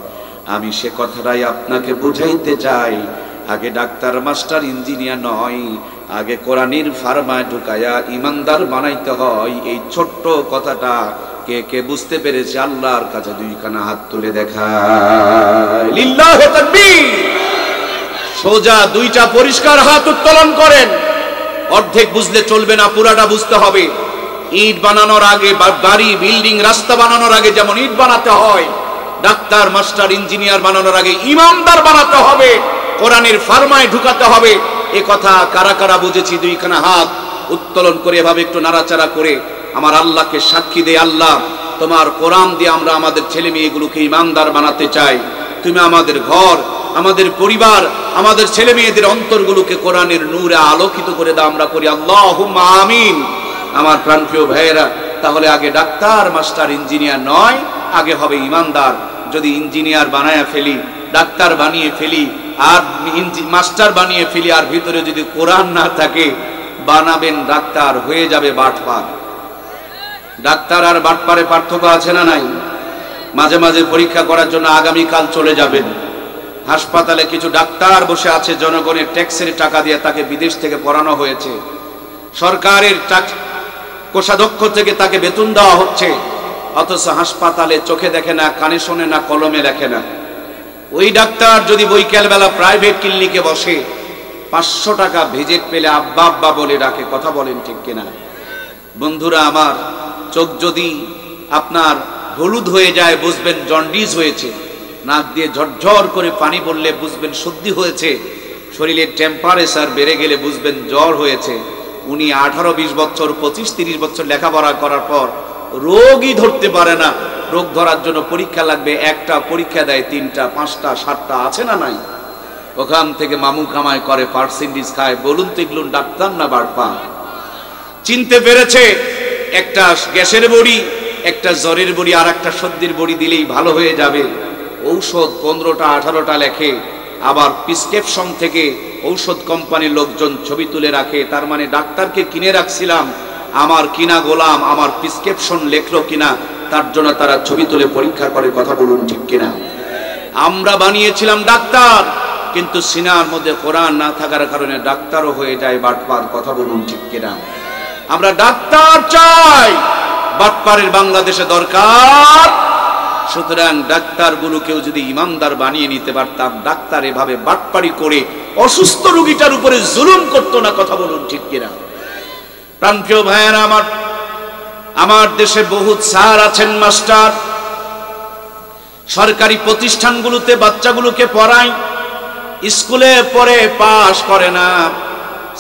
আমি সে কথাটাই আপনাকে বুঝাইতে চাই। আগে ডাক্তার মাস্টার ইঞ্জিনিয়ার নয়, আগে কোরআনের ফার্মায় ঢুকায়া ইমানদার বানাইতে হয়। এই ছোট্ট কথাটা কে কে বুঝতে পেরেছে আল্লাহর কাছে দুইখানা হাত তুলে দেখায়। লিল্লাহি তাকবীর। সোজা দুইটা পরিষ্কার হাত উত্তোলন করেন। অর্ধেক বুঝলে চলবে না, পুরাটা বুঝতে হবে। ইট বানানোর আগে, বাড়ি বিল্ডিং রাস্তা বানানোর আগে যেমন ইট বানাতে হয়, ডাক্তার মাস্টার ইঞ্জিনিয়ার বানানোর আগে ইমানদার বানাতে হবে, কোরআনের ফার্মায় ঢুকাতে হবে। এ কথা কারা কারা বুঝেছি দুইখানা হাত উত্তোলন করে এভাবে একটু নাড়াচাড়া করে আমার আল্লাহকে সাক্ষী দে, আল্লাহ তোমার কোরআন দিয়ে আমরা আমাদের ছেলে মেয়েগুলোকে ইমানদার বানাতে চাই। তুমি আমাদের ঘর, আমাদের পরিবার, আমাদের ছেলে মেয়েদের অন্তরগুলোকে কোরআনের নূরে আলোকিত করে দাও, আমরা করি আল্লাহুম্মা আমিন। আমার প্রাণপ্রিয় ভাইয়েরা, তাহলে আগে ডাক্তার মাস্টার ইঞ্জিনিয়ার নয়, আগে হবে ইমানদার। যদি ইঞ্জিনিয়ার বানায়া ফেলি, ডাক্তার বানিয়ে ফেলি, আর মাস্টার বানিয়ে ফেলি, আর ভিতরে যদি কোরআন না থাকে, বানাবেন ডাক্তার, হয়ে যাবে বাটপার। ডাক্তার আর বাটপারে পার্থক্য আছে না নাই? মাঝে মাঝে পরীক্ষা করার জন্য আগামীকাল চলে যাবেন। হাসপাতালে কিছু ডাক্তার বসে আছে, জনগণের ট্যাক্সের টাকা দিয়ে তাকে বিদেশ থেকে পড়ানো হয়েছে, সরকারের কোষাধ্যক্ষ থেকে তাকে বেতন দেওয়া হচ্ছে, অথচ হাসপাতালে চোখে দেখে না, কানে শোনে না, কলমে লেখে না। ওই ডাক্তার যদি বৈকাল বেলা প্রাইভেট ক্লিনিকে বসে, 500 টাকা ভিজিট পেলে আব্বা আব্বা বলে ডাকে। কথা বলেন ঠিক কিনা? বন্ধুরা আমার, চোখ যদি আপনার হলুদ হয়ে যায় বুঝবেন জন্ডিস হয়েছে, নাক দিয়ে ঝরঝর করে পানি পড়লে বুঝবেন সর্দি হয়েছে, শরীরের টেম্পারেচার বেড়ে গেলে বুঝবেন জ্বর হয়েছে। উনি 18-20 বছর, 25-30 বছর লেখাপড়া করার পর রোগই ধরতে পারে না। রোগ ধরার জন্য পরীক্ষা লাগবে, একটা পরীক্ষা দেয় 3টা 5টা 7টা, আছে না নাই? ওখান থেকে মামু কামাই করে, পার্সেন্টেজ খায়। বলুন তো এগুলো ডাক্তার না বাটপা? চিনতে পেরেছে একটা গ্যাসের বড়ি, একটা জ্বরের বড়ি, আর একটা সর্দির বড়ি দিলেই ভালো হয়ে যাবে। ঔষধ 15টা 18টা লেখে, আবার প্রেসক্রিপশন থেকে ঔষধ কোম্পানির লোকজন ছবি তুলে রাখে। তার মানে ডাক্তারকে কিনে রাখছিলাম, আমার কিনা গোলাম আমার প্রেসক্রিপশন লেখলো কিনা, তার জন্য তারা ছবি তুলে পরীক্ষা করে। কথা বলুন ঠিক কিনা? আমরা বানিয়েছিলাম ডাক্তার, কিন্তু সিনার মধ্যে কোরআন না থাকার কারণে ডাক্তারও হয়ে যায় বাটপার। কথা বলুন ঠিক কিনা? আমরা ডাক্তার চাই, বাটপারের বাংলাদেশে দরকার। সুতরাং ডাক্তারগুলোকেও যদি ইমানদার বানিয়ে নিতে পারতাম, ডাক্তার এভাবে বাটপারি করে অসুস্থ রোগীটার উপরে জুলুম করতো না। কথা বলুন ঠিক কিনা? প্রাণপ্রিয় ভাইয়েরা আমার দেশে বহুত স্যার আছেন, মাস্টার, সরকারি প্রতিষ্ঠানগুলোতে বাচ্চাগুলোকে পড়ায়, স্কুলে পড়ে পাশ করে না।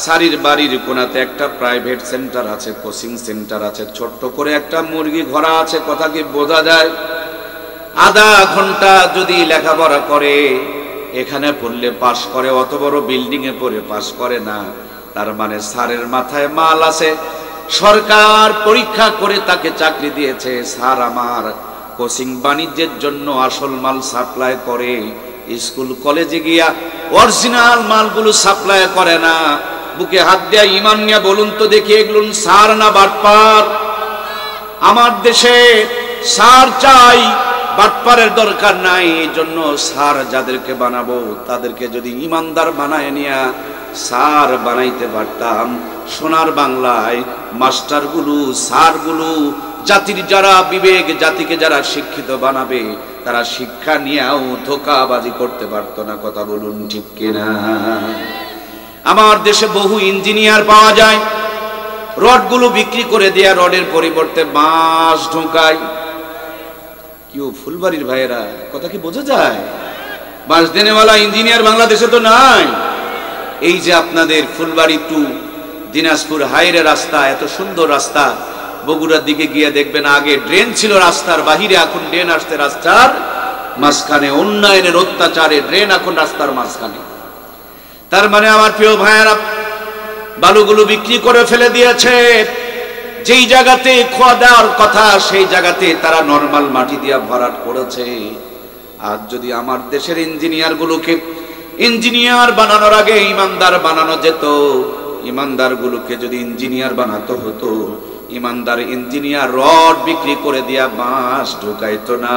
সারির বাড়ির কোনাতে একটা প্রাইভেট সেন্টার আছে, কোচিং সেন্টার আছে, ছোট্ট করে একটা মুরগি ঘোড়া আছে। কথা কি বোঝা যায়? আধা ঘন্টা যদি লেখাপড়া করে, এখানে পড়লে পাশ করে, অত বড় বিল্ডিং এ পড়ে পাশ করে না। তার মানে স্যারের মাথায় মাল আছে, সরকার পরীক্ষা করে তাকে চাকরি দিয়েছে। স্যার আমার কোচিং বাণিজ্যের জন্য আসল মাল সাপ্লাই করে, স্কুল কলেজে গিয়া অরিজিনাল মালগুলো সাপ্লাই করে না। বুকে হাত দেয়া ইমান নিয়ে বলুন তো দেখি, এগুলো স্যার না বাটপার? আমার দেশে স্যার চাই, বাটপারের দরকার নাই। এই জন্য স্যার যাদেরকে বানাবো তাদেরকে যদি ইমানদার বানায় নিয়া স্যার বানাইতে পারতাম, সোনার বাংলায় মাস্টারগুলো, স্যারগুলো, জাতির যারা বিবেক, জাতিকে যারা শিক্ষিত বানাবে, তারা শিক্ষা নিয়েও ধোঁকাবাজি করতে পারতো না। কথা বলুন ঠিক কিনা? আমার দেশে বহু ইঞ্জিনিয়ার পাওয়া যায়, রডগুলো বিক্রি করে দেয়া, রডের পরিবর্তে বাঁশ ঢোকায়। কেউ ফুলবাড়ির ভাইয়েরা, কথা কি বোঝা যায়? বাঁশ দেনেওয়ালা ইঞ্জিনিয়ার বাংলাদেশে তো নাই। এই যে আপনাদের ফুলবাড়ি টু দিনাজপুর হাইরে রাস্তা, এত সুন্দর রাস্তা, বগুড়ার দিকে গিয়ে দেখবেন আগে ড্রেন ছিল রাস্তার বাহিরে, এখন ড্রেন আসতে রাস্তার মাঝখানে। উন্নয়নের অত্যাচারে ড্রেন এখন রাস্তার মাঝখানে। তার মানে আমার প্রিয় ভাইয়েরা, বালুগুলো বিক্রি করে ফেলে দিয়েছে। যেই জায়গাতে খোয়া দেওয়ার কথা সেই জায়গাতে তারা নরমাল মাটি দিয়ে ভরাট করেছে। আর যদি আমার দেশের ইঞ্জিনিয়ার গুলোকে ইঞ্জিনিয়ার বানানোর আগে ইমানদার বানানো যেত, ইমানদার গুলোকে যদি ইঞ্জিনিয়ার বানাতে হতো, ইমানদার ইঞ্জিনিয়ার রড বিক্রি করে দিয়া বাঁশ ঢুকাইতো না,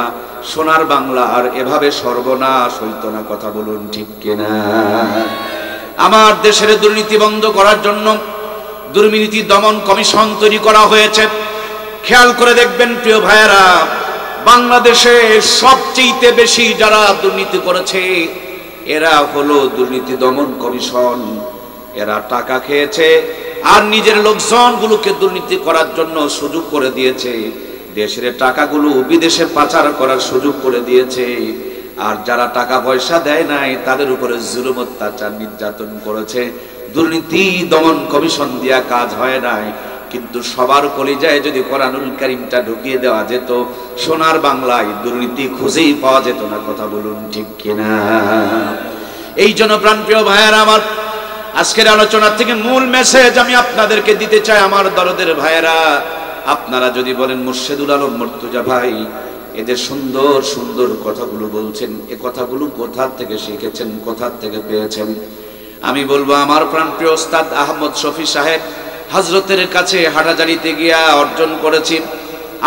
সোনার বাংলার এভাবে সর্বনাশ হইতো না। কথা বলুন ঠিক কিনা? আমার দেশের দুর্নীতি বন্ধ করার জন্য দুর্নীতি দমন কমিশন তৈরি করা হয়েছে। খেয়াল করে দেখবেন প্রিয় ভাইয়েরা, বাংলাদেশে সবচেয়ে বেশি যারা দুর্নীতি করেছে এরা হলো দুর্নীতি দমন কমিশন। এরা টাকা খেয়েছে আর নিজের লোকজনগুলোকে দুর্নীতি করার জন্য সুযোগ করে দিয়েছে। দেশের টাকাগুলো বিদেশে পাচার করার সুযোগ করে দিয়েছে। আর যারা টাকা পয়সা দেয় নাই তাদের উপরে জুলুম অত্যাচার নির্যাতন করেছে। দুর্নীতি দমন কমিশন দিয়া কাজ হয় নাই। কিন্তু সবার কলিজায় যদি কোরআনুল কারীমটা ঢুকিয়ে দেওয়া যেত, সোনার বাংলায় দুর্নীতি খুঁজেই পাওয়া যেত না। কথা বলুন ঠিক কিনা? এই জন্য প্রাণপ্রিয় ভাইয়েরা আমার, আজকের আলোচনা থেকে মূল মেসেজ আমি আপনাদেরকে দিতে চাই। আমার দরদের ভাইয়েরা, আপনারা যদি বলেন মুর্শেদুল আলম মুর্তজা ভাই এদের সুন্দর সুন্দর কথাগুলো বলছেন, এ কথাগুলো কোথা থেকে শিখেছেন, কোথা থেকে পেয়েছেন? আমি বলবো আমার প্রাণপ্রিয় ওস্তাদ আহমদ শফি সাহেব হযরতের কাছে হাটাজারিতে গিয়া অর্জন করেছি।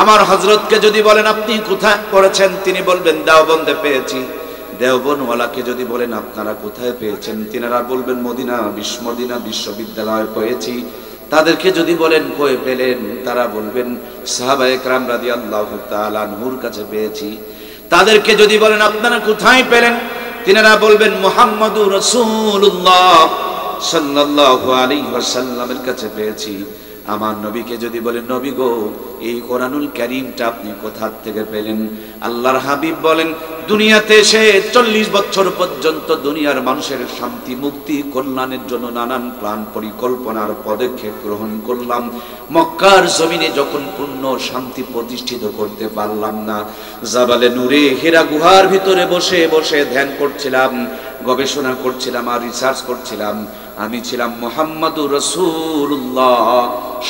আমার হযরতকে যদি বলেন আপনি কোথায় পড়েছেন, তিনি বলবেন দেওবন্দে পেয়েছি। দেওবনওয়ালাকে যদি বলেন আপনারা কোথায় পেয়েছেন, তিনারা বলবেন মদিনা বিশ্ববিদ্যালয়ে পেয়েছি। তাদেরকে যদি বলেন কই পেলেন, তারা বলবেন সাহাবায়ে কেরাম রাদিয়াল্লাহু তাআলা আনহুর কাছে পেয়েছি। তাদেরকে যদি বলেন আপনারা কোথায় পেলেন, তিনারা বলবেন মুহাম্মাদুর রাসূলুল্লাহ সাল্লাল্লাহু আলাইহি ওয়াসাল্লামের কাছে পেয়েছি। আমার নবীকে যদি বলেন নবী গো এই কোরআনুল কারীমটা আপনি কোথা থেকে পেলেন? আল্লাহর হাবিব বলেন দুনিয়াতে এসে 40 বছর পর্যন্ত দুনিয়ার মানুষের শান্তি মুক্তি কল্যাণের জন্য নানান প্ল্যান পরিকল্পনার পদক্ষেপ গ্রহণ করলাম। মক্কার জমিনে যখন পূর্ণ শান্তি প্রতিষ্ঠিত করতে পারলাম না, জাবালে নূরে হেরা গুহার ভিতরে বসে বসে ধ্যান করছিলাম, গবেষণা করছিলাম আর রিসার্চ করছিলাম। আমি ছিলাম মুহাম্মাদুর রাসূলুল্লাহ।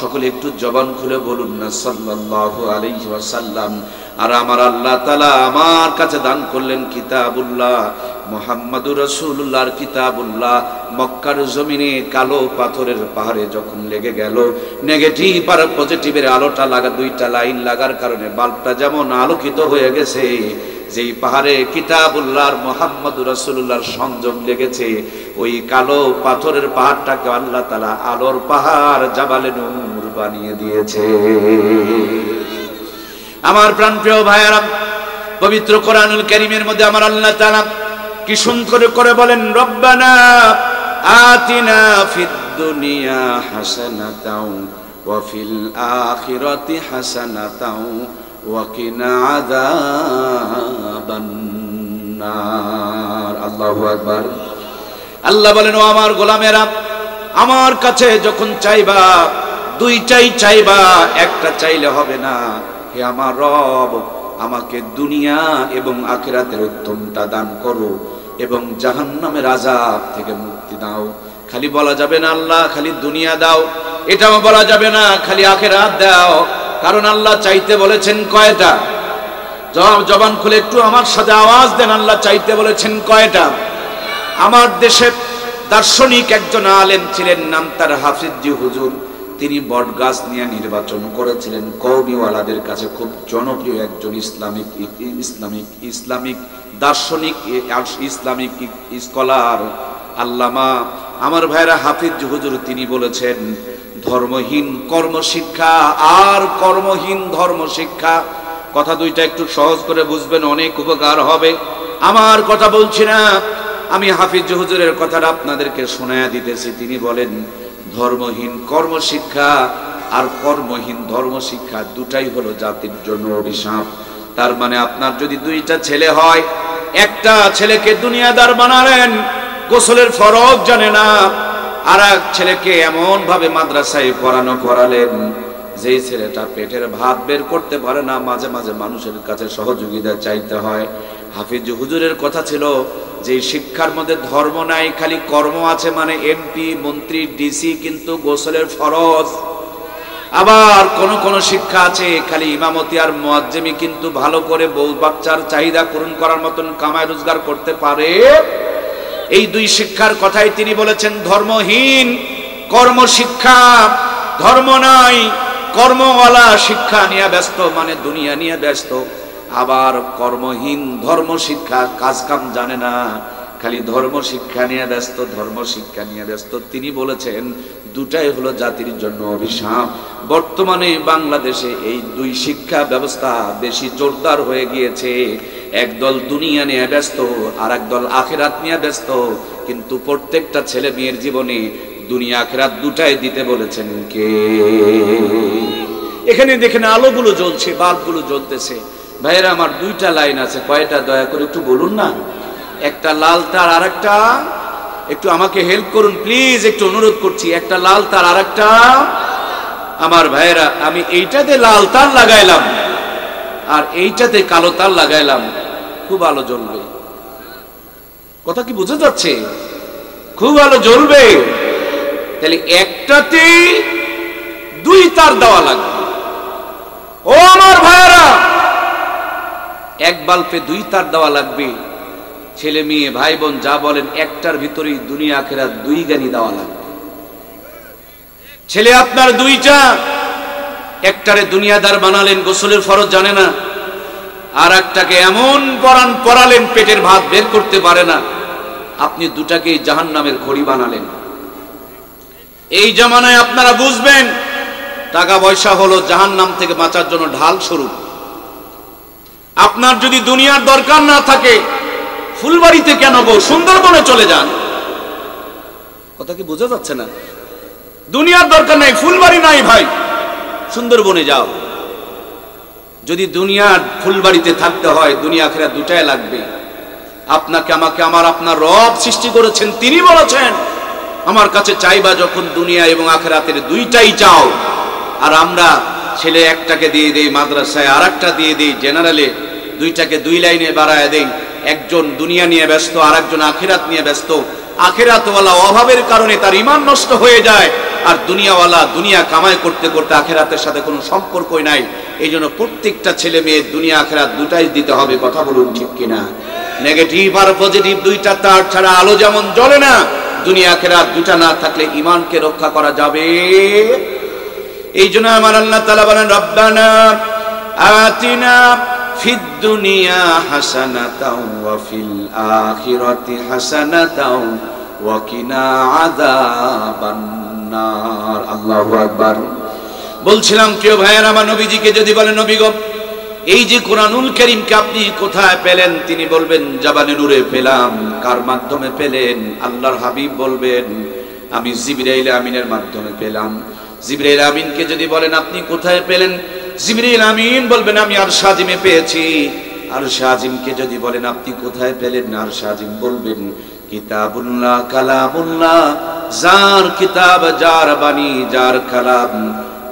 সকলে একটু জবান খুলে বলুন না সাল্লাল্লাহু আলাইহি ওয়াসাল্লাম। আর আমার আল্লাহ তাআলা আমার কাছে দান করলেন কিতাবুল্লাহ, মুহাম্মাদুর রাসূলুল্লাহর কিতাবুল্লাহ। মক্কার জমিনে কালো পাথরের পাহাড়ে যখন লেগে গেল, নেগেটিভ আর পজিটিভের আলোটা লাগা, দুইটা লাইন লাগার কারণে বাল্বটা যেমন আলোকিত হয়ে গেছে, যেই পাহাড়ে কিতাবুল্লাহ আর মুহাম্মাদুর রাসূলুল্লাহর সংযোগ লেগেছে, ওই কালো পাথরের পাহাড়টাকে আল্লাহ তাআলা আলোর পাহাড় জাবালে নূর বানিয়ে দিয়েছে। আমার প্রাণপ্রিয় ভাইয়েরা, পবিত্র কোরআনুল কারীমের মধ্যে আমার আল্লাহ তাআলা কি সুন্দর করে বলেন, রব্বানা আতিনা ফিদ দুনিয়া হাসানাতাও ওয়া ফিল আখিরাতি হাসানাতাও ওয়া কিনা আযাবান নার। আল্লাহু আকবার। আল্লাহ বলেন ও আমার গোলামেরা, আমার কাছে যখন চাইবা দুইটাই চাইবা, একটা চাইলে হবে না। হে আমার রব, আমাকে দুনিয়া এবং আখিরাতের উত্তমটা দান করো এবং জাহান্নামের আযাব থেকে মুক্তি দাও। খালি বলা যাবে না আল্লাহ খালি দুনিয়া দাও, এটাও বলা যাবে না খালি আখিরাত দাও। কারণ আল্লাহ চাইতে বলেছেন কয়টা? জবান খুলে একটু আমার সাথে আওয়াজ দেন, আল্লাহ চাইতে বলেছেন কয়টা? আমার দেশে দার্শনিক একজন আলেম ছিলেন, নাম তার হাফিজি হুজুর। তিনি বটগাছ নিয়ে নির্বাচন করেছিলেন। কওমিওয়ালাদের কাছে খুব জনপ্রিয় একজন ইসলামিক দার্শনিক, ইসলামিক স্কলার, আল্লামা আমার ভাইরা হাফিজ হুজুর। তিনি বলেছেন ধর্মহীন কর্মশিক্ষা আর কর্মহীন ধর্মশিক্ষা, কথা দুইটা একটু সহজ করে বুঝবেন, অনেক উপকার হবে। আমার কথা বলছি না, আমি হাফিজ হুজুরের কথাটা আপনাদেরকে শোনায়া দিতেছি। তিনি বলেন ধর্মহীন কর্মশিক্ষা আর কর্মহীন ধর্মশিক্ষা দুটাই হলো জাতির জন্য অভিশাপ। তার মানে আপনার যদি দুইটা ছেলে হয়, একটা ছেলেকে দুনিয়াদার বানালেন, গোসলের ফরজ জানে না। আর এক ছেলেকে এমন ভাবে মাদ্রাসায় পড়ানো করালেন যে ছেলেটা পেটের ভাত বের করতে পারে না, মাঝে মাঝে মানুষের কাছে সহযোগিতা চাইতে হয়। হাফিজ হুজুরের কথা ছিল যে শিক্ষার মধ্যে ধর্ম নাই, খালি কর্ম আছে, মানে এমপি মন্ত্রী ডিসি কিন্তু গোসলের ফরজ। আবার কোন শিক্ষা আছে খালি ইমামতি আর মুয়াজ্জিমি কিন্তু ভালো করে বউ বাচ্চার চাহিদা পূরণ করার মতন কামাই রোজগার করতে পারে। এই দুই শিক্ষার কথাই তিনি বলেছেন ধর্মহীন কর্ম শিক্ষা, ধর্ম নাই কর্মওয়ালা শিক্ষা নিয়ে ব্যস্ত, মানে দুনিয়া নিয়ে ব্যস্ত। আবার কর্মহীন ধর্ম শিক্ষা, কাজ কাম জানে না, খালি ধর্ম শিক্ষা নিয়ে ব্যস্ত, ধর্ম শিক্ষা নিয়ে ব্যস্ত। তিনি বলেছেন দুটাই হলো জাতির জন্য অভিশাপ। বর্তমানে বাংলাদেশে এই দুই শিক্ষা ব্যবস্থা বেশি জোরদার হয়ে গিয়েছে। একদল দুনিয়া নিয়ে ব্যস্ত, আর একদল আখিরাত নিয়ে ব্যস্ত। কিন্তু প্রত্যেকটা ছেলে মেয়ের জীবনে দুনিয়া আখিরাত দুটাই দিতে বলেছেন কে? এখানে দেখেন আলোগুলো জ্বলছে, বাল্বগুলো জ্বলতেছে। ভাইয়েরা আমার দুইটা লাইন আছে, কয়টা দয়া করে একটু বলুন না। একটা লাল তার, আর একটা, একটু আমাকে হেল্প করুন প্লিজ, একটু অনুরোধ করছি। একটা লাল তার, আর একটা, আমার ভাইয়েরা আমি এইটাতে লাল তার লাগাইলাম আর এইটাতে কালো তার লাগাইলাম, খুব আলো জ্বলবে। কথা কি বোঝা যাচ্ছে? খুব আলো জ্বলবে। তাহলে একটাতে দুই তার দেওয়া লাগবে। ও আমার ভাইয়েরা, এক বাল্বে দুই তার দেওয়া লাগবে। ছেলে মেয়ে ভাই বোন যা বলেন, একটার ভিতরেই দুনিয়া আখিরাত দুই গানি দেওয়া লাগবে। ছেলে আপনার দুইটা, একটারে দুনিয়াদার বানালেন, গোসলের ফরজ জানে না, আর একটাকে এমন পড়ালেন পেটের ভাত বের করতে পারে না। আপনি দুটাকেই জাহান্নামের খড়ি বানালেন। এই জামানায় আপনারা বুঝবেন টাকা পয়সা হলো জাহান্নাম থেকে বাঁচার জন্য ঢাল স্বরূপ। আপনার যদি দুনিয়ার দরকার না থাকে, ফুলবাড়িতে কেন গো, সুন্দরবনে চলে যান। কথা কি বোঝা যাচ্ছে না? দুনিয়ার দরকার নাই, ফুলবাড়ি নাই ভাই, সুন্দরবনে যাও। যদি দুনিয়ার ফুলবাড়িতে থাকতে হয়, দুনিয়া আখিরাত দুটাই লাগবে। আপনাকে আমাকে আপনার রব সৃষ্টি করেছেন, তিনি বলেছেন আমার কাছে চাইবা যখন দুনিয়া এবং আখিরাতের দুইটাই চাও। আর আমরা ছেলে একটাকে দিয়ে দেই মাদ্রাসায়, আর একটা দিয়ে দেই জেনারেলে, দুইটাকে দুই লাইনে বাড়ায় দেই। একজন দুনিয়া নিয়ে ব্যস্ত, আর একজন আখিরাত নিয়ে ব্যস্ত। আখিরাতওয়ালা অভাবের কারণে তার ঈমান নষ্ট হয়ে যায়, আর দুনিয়াওয়ালা দুনিয়া কামাই করতে করতে আখিরাতের সাথে কোনো সম্পর্কই নাই। এই জন্য প্রত্যেকটা ছেলে মেয়ে দুনিয়া আখিরাত দুটাই দিতে হবে। কথা বলুন ঠিক কিনা? নেগেটিভ আর পজিটিভ দুইটা তার ছাড়া আলো যেমন জ্বলে না, দুনিয়া আখিরাত দুটা না থাকলে ঈমানকে রক্ষা করা যাবে। এই জন্য আমার আল্লাহ তাআলা বলেন রব্বানা আতিনা ফিদ দুনিয়া হাসানাতাও ওয়া ফিল আখিরাতি হাসানাতাও ওয়া কিনা আযাবান নার। আল্লাহু আকবার। বলছিলাম প্রিয় ভাইয়েরা, আমার নবীজিকে যদি বলেন নবী গো, এই যে কোরআনুল কারীমকে আপনি কোথায় পেলেন? তিনি বলবেন জাবালে নূরে পেলাম। কার মাধ্যমে পেলেন? আল্লাহর হাবিব বলবেন আমি জিবরাইল আমিনের মাধ্যমে পেলাম। জিবরাইল আমিনকে যদি বলেন আপনি কোথায় পেলেন? জিবরাইল আমিন বলবেন আমি আরশ আজিমে পেয়েছি। আরশ আজিমকে যদি বলেন আপনি কোথায় পেলেন? আরশ আজিম বলবেন কিতাবুল্লাহ কালামুল্লাহ, যার কিতাব, যার বাণী, যার কালাম,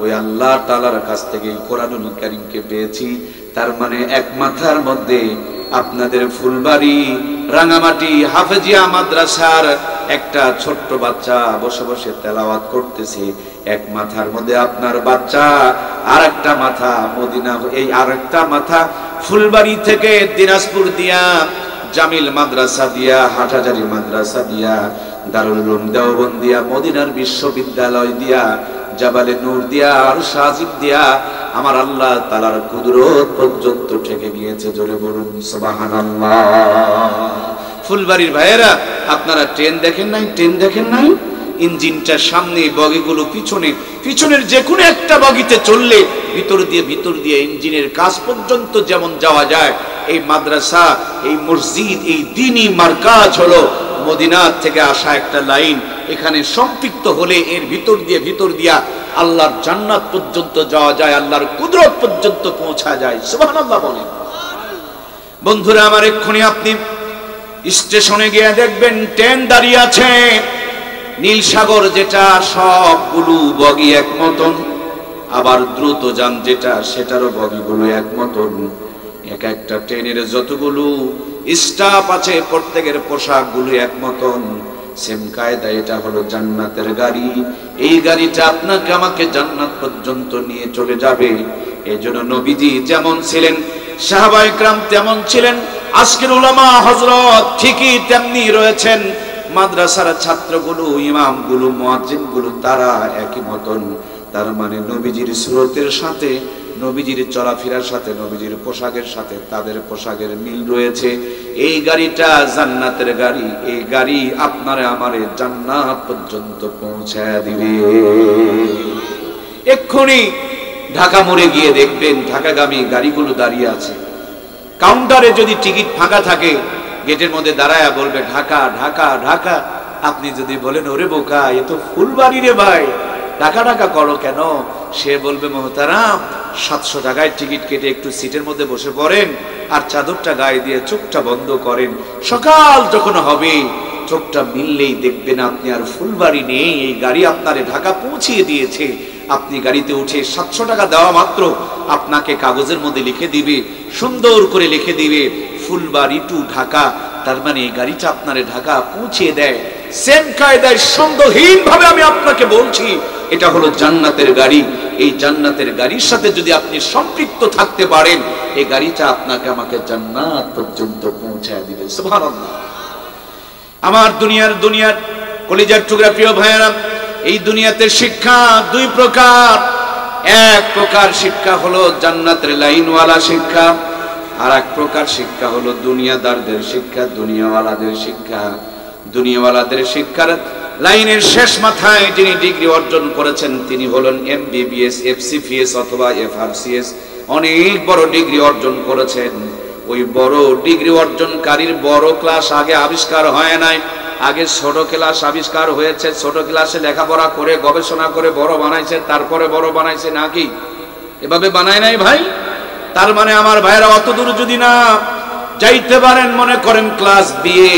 ওই আল্লাহ তাআলার কাছ থেকে কোরআনুল কারীমকে পেয়েছি। তার মানে এক মাথার মধ্যে আপনাদের ফুলবাড়ি রাঙামাটি হাফেজিয়া মাদ্রাসার একটা ছোট্ট বাচ্চা বসে বসে তেলাওয়াত করতেছে। এক মাথার মধ্যে আপনার বাচ্চা, আর একটা মাথা মদিনা, এই আরেকটা মাথা ফুলবাড়ি থেকে দিনাজপুর দিয়া, জামিল মাদ্রাসা দিয়া, হাটহাজারী মাদ্রাসা দিয়া, দারুল উলুম দেওবন্দ দিয়া, মদিনার বিশ্ববিদ্যালয় দিয়া, জাবালে নূর দিয়া, আর সাজিব দিয়া, আমার আল্লাহ তাআলার কুদরত পর্যন্ত ঠেকে গিয়েছে। জোরে বলুন সুবহানাল্লাহ। ফুলবাড়ির ভাইয়েরা, আপনারা ট্রেন দেখেন নাই? ট্রেন দেখেন নাই? ইঞ্জিনটা সামনে, বগিগুলো পিছনে, পিছনের যে কোনো একটা বগিতে চললে ভিতর দিয়ে ইঞ্জিনের কাজ পর্যন্ত যেমন যাওয়া যায়, এই মাদ্রাসা, এই মসজিদ, এই দ্বীনি মারকাজ হলো মদিনা থেকে আসা একটা লাইন। এখানে সম্পৃক্ত হলে এর ভিতর দিয়া আল্লাহর জান্নাত পর্যন্ত যাওয়া যায়, আল্লাহর কুদরত পর্যন্ত পৌঁছা যায়। সুবহানাল্লাহ বলেন। বন্ধুরা আমার, এক্ষুনি আপনি স্টেশনে গিয়ে দেখবেন ট্রেন দাঁড়িয়ে আছে, নীল সাগর যেটা সবগুলো বগি এক মতন, আবার দ্রুত যান যেটা সেটারও বগিগুলো এক মতন। এক একটা ট্রেনের যতগুলো স্টাফ আছে প্রত্যেকের পোশাকগুলো এক মতন। সেম কায়দা, এটা হলো জান্নাতের গাড়ি। এই গাড়িটা আপনাকে আমাকে জান্নাত পর্যন্ত নিয়ে চলে যাবে। এজন্য নবীজি যেমন ছিলেন, সাহাবায়ে কেরাম তেমন ছিলেন, আজকের উলামা হযরত ঠিকই তেমনি রয়েছেন। মাদ্রাসার ছাত্রগুলো, ইমামগুলো, মুয়াজ্জিনগুলো তারা একই মতন। তার মানে নবীজির সুরতের সাথে, নবীজির চলাফেরার সাথে, নবীজির পোশাকের সাথে তাদের পোশাকের মিল রয়েছে। এই গাড়িটা জান্নাতের গাড়ি। এই গাড়ি আপনারে আমারে জান্নাত পর্যন্ত পৌঁছায় দিবে। এক্ষুনি ঢাকা মোড়ে গিয়ে দেখবেন ঢাকাগামী গাড়িগুলো দাঁড়িয়ে আছে। কাউন্টারে যদি টিকিট ফাঁকা থাকে, গেটের মধ্যে দাঁড়ায়া বলবে ঢাকা ঢাকা ঢাকা। আপনি যদি বলেন ওরে বোকা, এ তো ফুলবাড়ি রে ভাই, ঢাকা ঢাকা করো কেন? সে বলবে মোহতারাম, 700 টাকায় টিকিট কেটে একটু সিটের মধ্যে বসে পড়েন আর চাদরটা গায়ে দিয়ে চোখটা বন্ধ করেন। সকাল যখন হবে চোখটা মিললেই দেখবেন আপনি আর ফুলবাড়ি নেই। এই গাড়ি আপনারে ঢাকা পৌঁছিয়ে দিয়েছে। আপনি গাড়িতে উঠে 700 টাকা দেওয়া মাত্র আপনাকে কাগজের মধ্যে লিখে দিবে, সুন্দর করে লিখে দিবে ফুলবাড়ি টু ঢাকা। তার মানে এই গাড়িটা আপনারে ঢাকা পৌঁছিয়ে দেয়। সেম কায়দায় সন্দেহহীন ভাবে আমি আপনাকে বলছি, এটা হলো জান্নাতের গাড়ি। এই জান্নাতের গাড়ির সাথে যদি আপনি সম্পৃক্ত থাকতে পারেন, এই গাড়িটা আপনাকে আমাকে জান্নাত পর্যন্ত পৌঁছায় দিবে। সুবহানাল্লাহ। আমার দুনিয়ার কলিজার টুকরা প্রিয় ভাইয়েরা, এই দুনিয়াতে শিক্ষা দুই প্রকার। এক প্রকার শিক্ষা হলো জান্নাতের লাইনওয়ালা শিক্ষা, আর এক প্রকার শিক্ষা হলো দুনিয়াদারদের শিক্ষা, দুনিয়াওয়ালাদের শিক্ষা। দুনিয়াওয়ালাদের শিক্ষার লাইনের শেষ মাথায় যিনি ডিগ্রি অর্জন করেছেন তিনি হলেন MBBS, FCPS অথবা FRCS। অনেক বড় ডিগ্রি অর্জন করেছেন। ওই বড় ডিগ্রি অর্জনকারীর বড় ক্লাস আগে আবিষ্কার হয় নাই, আগে ছোট ক্লাস আবিষ্কার হয়েছে। ছোট ক্লাসে লেখাপড়া করে গবেষণা করে বড় বানাইছে, তারপরে বড় বানাইছে নাকি? এভাবে বানায় নাই ভাই। তার মানে আমার ভাইরা অত দূর যদি না যাইতে পারেন, মনে করেন ক্লাস বিএ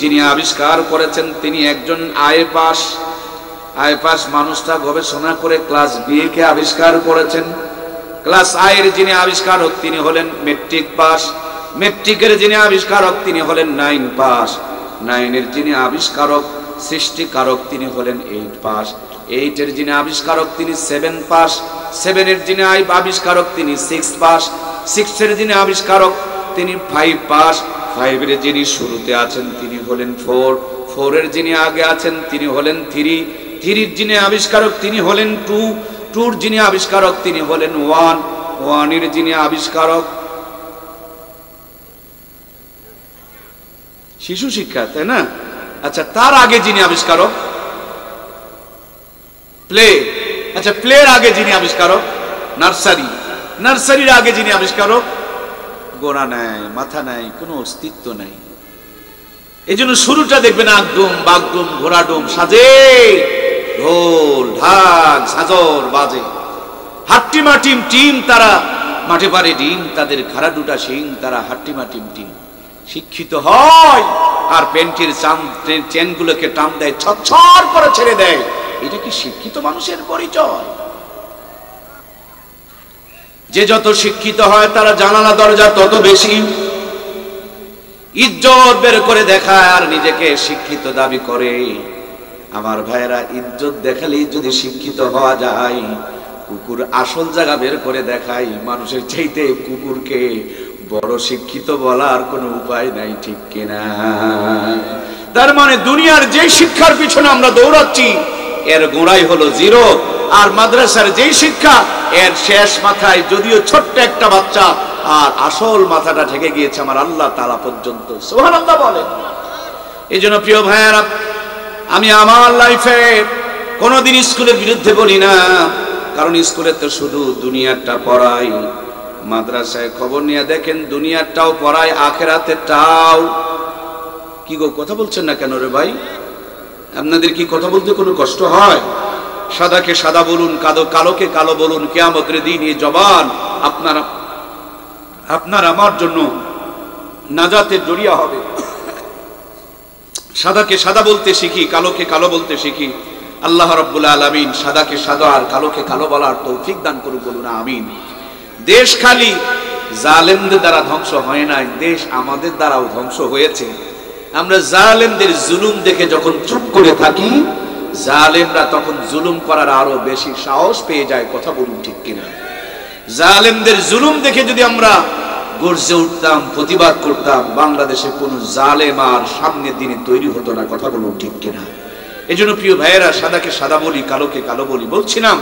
যিনি আবিষ্কার করেছেন তিনি একজন আই পাস মানুষটা গবেষণা করে ক্লাস বিএ কে আবিষ্কার করেছেন। ক্লাস আই এর যিনি আবিষ্কারক তিনি হলেন মেট্রিক পাস। মেট্রিকের যিনি আবিষ্কারক তিনি হলেন 9 পাস। 9 এর যিনি আবিষ্কারক সৃষ্টিকারক তিনি হলেন 8 পাস। 8 এর যিনি আবিষ্কারক তিনি 7 পাস। 7 এর যিনি আবিষ্কারক তিনি 6 পাস। 6 এর যিনি আবিষ্কারক তিনি 5 পাস। 5 এর যিনি শুরুতে আছেন তিনি হলেন 4। 4 এর যিনি আগে আছেন তিনি হলেন 3। 3 এর যিনি আবিষ্কারক তিনি হলেন 2। 2 এর যিনি আবিষ্কারক তিনি হলেন 1। 1 এর যিনি আবিষ্কারক শিশু শিক্ষা, তাই না? আচ্ছা, তার আগে যিনি আবিষ্কারক প্লে। আচ্ছা, প্লের আগে যিনি আবিষ্কারক নার্সারি। নার্সারির আগে যিনি আবিষ্কারক গোড়া নাই, মাথা নাই, কোনো অস্তিত্ব নাই। এই জন্য শুরুটা দেখবেন আগডুম বাগডুম ঘোড়াডুম সাজে, ঢোল ঢাক সাজর বাজে, হাট্টিমা টিম টিম তারা মাঠে পারে ডিম, তাদের খাড়া দুটা শিং তারা হাট্টিমা টিম টিম। শিক্ষিত হয় আর প্যান্টের চেনগুলোকে টান দেয়, ছচ্ছর করে ছেড়ে দেয়। এটা কি শিক্ষিত মানুষের পরিচয়? যে যত শিক্ষিত হয় তারা জানালা দরজা তত বেশি ইজ্জত বের করে দেখায় আর নিজেকে শিক্ষিত দাবি করে। আমার ভাইয়েরা, ইজ্জত দেখালেই যদি শিক্ষিত হওয়া যায়, কুকুর আসল জায়গা বের করে দেখায়, মানুষের চাইতে কুকুরকে বড় শিক্ষিত বলার কোনো উপায় নাই, ঠিক কিনা? তার মানে দুনিয়ার যে শিক্ষার পিছনে আমরা দৌড়াচ্ছি এর গোড়াই হলো 0, আর মাদ্রাসার যেই শিক্ষা এর শেষ মাথায় যদিও ছোট্ট একটা বাচ্চা, আর আসল মাথাটা ঠেকে গিয়েছে আমার আল্লাহ তাআলা পর্যন্ত। সুবহানাল্লাহ বলেন। এই জন্য প্রিয় ভাইয়েরা, আমি আমার লাইফে কোনোদিন স্কুলের বিরুদ্ধে বলি না, কারণ স্কুলে তো শুধু দুনিয়াটা পড়াই। মাদ্রাসায় খবর নিয়ে দেখেন দুনিয়াটাও পড়ায়, আখেরাতেরটাও। কি গো, কথা বলছেন না কেন রে ভাই? আপনাদের কি কথা বলতে কোনো কষ্ট হয়? সাদাকে সাদা বলুন, কালোকে কালো বলুন, কিয়ামতের দিন এই জবান আপনার আমার জন্য নাজাতের জড়িয়া হবে। সাদাকে সাদা বলতে শিখি, কালোকে কালো বলতে শিখি। আল্লাহ রাব্বুল আলামিন সাদাকে সাদা আর কালোকে কালো বলার তৌফিক দান করুন, বলুন আমিন। দেশ খালি জালেমদের দ্বারা ধ্বংস হয় নাই, দেশ আমাদের দ্বারাও ধ্বংস হয়েছে। আমরা জালেমদের জুলুম দেখে যখন চুপ করে থাকি, জালেমরা তখন জুলুম করার আরো বেশি সাহস পেয়ে যায়। কথা বলুন ঠিক কিনা? জালেমদের জুলুম দেখে যদি আমরা গর্জে উঠতাম, প্রতিবাদ করতাম, বাংলাদেশে কোন জালেম আর সামনের দিনে তৈরি হতো না। কথা বলুন ঠিক কিনা? এই জন্য প্রিয় ভাইয়েরা, সাদাকে সাদা বলি, কালোকে কালো বলি। বলছিলাম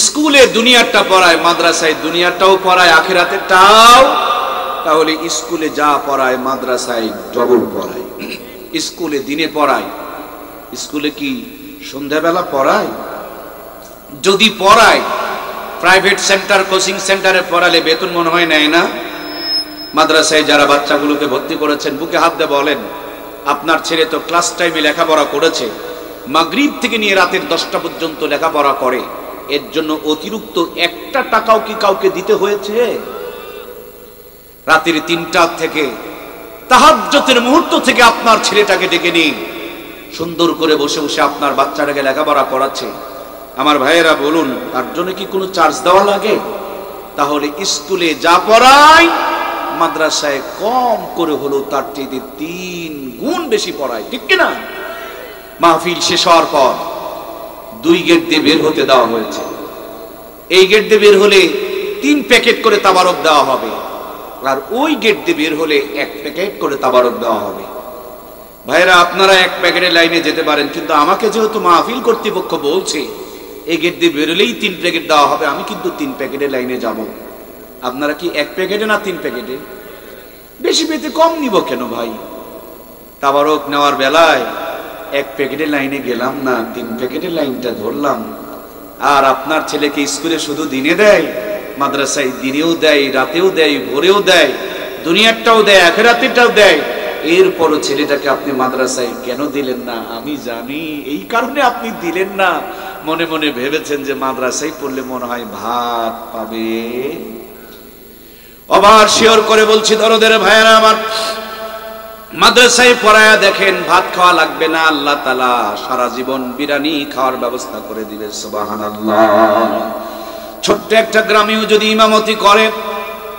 স্কুলে দুনিয়াটা পড়ায়, মাদ্রাসায় দুনিয়াটাও পড়ায়, আখিরাতেরটাও। তাহলে স্কুলে যা পড়ায় মাদ্রাসায় ডবল পড়ায়। স্কুলে দিনে পড়ায়, স্কুলে কি সন্ধ্যাবেলা পড়ায়? যদি পড়ায়, প্রাইভেট সেন্টার, কোচিং সেন্টারে পড়ালে বেতন মনে হয় নেয় না? মাদ্রাসায় যারা বাচ্চাগুলোকে ভর্তি করেছেন, বুকে হাত দিয়ে বলেন, আপনার ছেলে তো ক্লাস টাইমে লেখাপড়া করেছে, মাগরিব থেকে নিয়ে রাতের 10টা পর্যন্ত লেখাপড়া করে, এর জন্য অতিরিক্ত 1 টাকাও কি কাউকে দিতে হয়েছে? রাতের 3টা থেকে তাহাজ্জুদের মুহূর্ত থেকে আপনার ছেলেটাকে ডেকে নিন, সুন্দর করে বসে বসে আপনার বাচ্চাটাকে লেখাপড়া করাচ্ছে। আমার ভাইয়েরা বলুন, তার জন্য কি কোনো চার্জ দেওয়া লাগে? তাহলে স্কুলে যা পড়ায় মাদ্রাসায় কম করে হলো তার চেয়ে 3 গুণ বেশি পড়ায়, ঠিক কিনা? মাহফিল শেষ হওয়ার পর 2 গেট দিয়ে বের হতে দেওয়া হয়েছে। এই গেট দিয়ে বের হলে 3 প্যাকেট করে তাবারক দেওয়া হবে, আর ওই গেট দিয়ে বের হলে 1 প্যাকেট করে তাবারক দেওয়া হবে। ভাইরা, আপনারা 1 প্যাকেটের লাইনে যেতে পারেন, কিন্তু আমাকে যেহেতু মাহফিল কর্তৃপক্ষ বলছে এই গেট দিয়ে বেরোলেই 3 প্যাকেট দেওয়া হবে, আমি কিন্তু 3 প্যাকেটের লাইনে যাব। আপনারা কি 1 প্যাকেটে না 3 প্যাকেটে? বেশি পেতে কম নিব কেন ভাই? তাবারক নেওয়ার বেলায় 1 প্যাকেটের লাইনে গেলাম না, 3 প্যাকেটের লাইনটা ধরলাম। আর আপনার ছেলেকে স্কুলে শুধু দিনে দেয়, মাদ্রাসায় দিনেও দেয়, রাতেও দেয়, ভোরেও দেয়, দুনিয়ারটাও দেয়, আখিরাতেরটাও দেয়। এরপরও ছেলেটাকে আপনি মাদ্রাসায় কেন দিলেন না? আমি জানি এই কারণে আপনি দিলেন না। মনে মনে ভেবেছেন যে মাদ্রাসায় পড়লে মনে হয় ভাত পাবে। আবার শিওর করে বলছি দরদের ভাইয়েরা আমার, মাদ্রাসায় পড়ায়া দেখেন, ভাত খাওয়া লাগবে না, আল্লাহ তাআলা সারা জীবন বিরিয়ানি খাওয়ার ব্যবস্থা করে দিবে। সুবহানাল্লাহ। ছোট্ট একটা গ্রামেও যদি ইমামতি করে,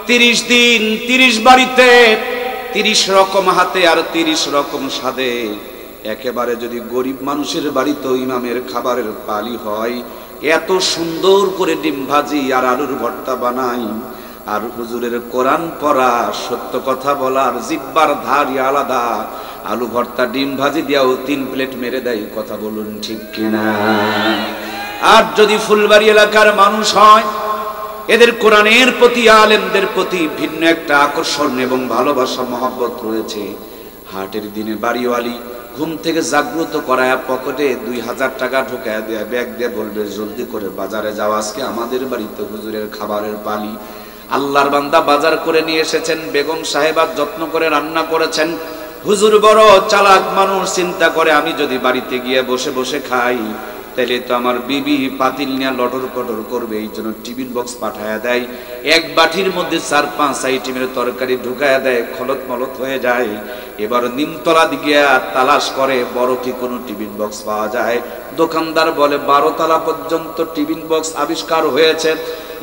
30 দিন 30 বাড়িতে 30 রকম হাতে আর 30 রকম স্বাদে, একেবারে যদি গরিব মানুষের বাড়িতেও ইমামের খাবারের পালি হয়, এত সুন্দর করে ডিম ভাজি আর আলুর ভর্তা বানাই, আর হুজুরের কোরআন পড়া, সত্য কথা বলার জিহ্বার ধারই আলাদা, আলু ভর্তা ডিম ভাজি দিয়াও 3 প্লেট মেরে দেয়। কথা বলুন ঠিক কিনা? আর যদি ফুলবাড়ি এলাকার মানুষ হয়, এদের কোরআনের প্রতি, আলেমদের প্রতি ভিন্ন একটা আকর্ষণ এবং ভালোবাসা, মহব্বত রয়েছে। হাটের দিনে বাড়িওয়ালি ঘুম থেকে জাগ্রত করায় পকেটে 2000 টাকা ঢোকায় দেয়, ব্যাগ দিয়ে বলবে জলদি করে বাজারে যাও, আজকে আমাদের বাড়িতে হুজুরের খাবারের পালি। আল্লাহর বান্দা বাজার করে নিয়ে এসেছেন, বেগম সাহেবা যত্ন করে রান্না করেছেন। হুজুর বড় চালাক মানুষ, চিন্তা করে আমি যদি বাড়িতে গিয়ে বসে বসে খাই, তাহলে তো আমার বিবি পাতিল নিয়ে লটর পটর করবে। এই জন্য টিফিন বক্স পাঠায়া দেয়, 1 বাটির মধ্যে 4-5 আইটেমের তরকারি ঢুকায়া দেয়, খলত মলত হয়ে যায়। এবার নিমতলা দিকে তালাশ করে বড় কি কোনো টিফিন বক্স পাওয়া যায়। দোকানদার বলে 12 তলা পর্যন্ত টিফিন বক্স আবিষ্কার হয়েছে।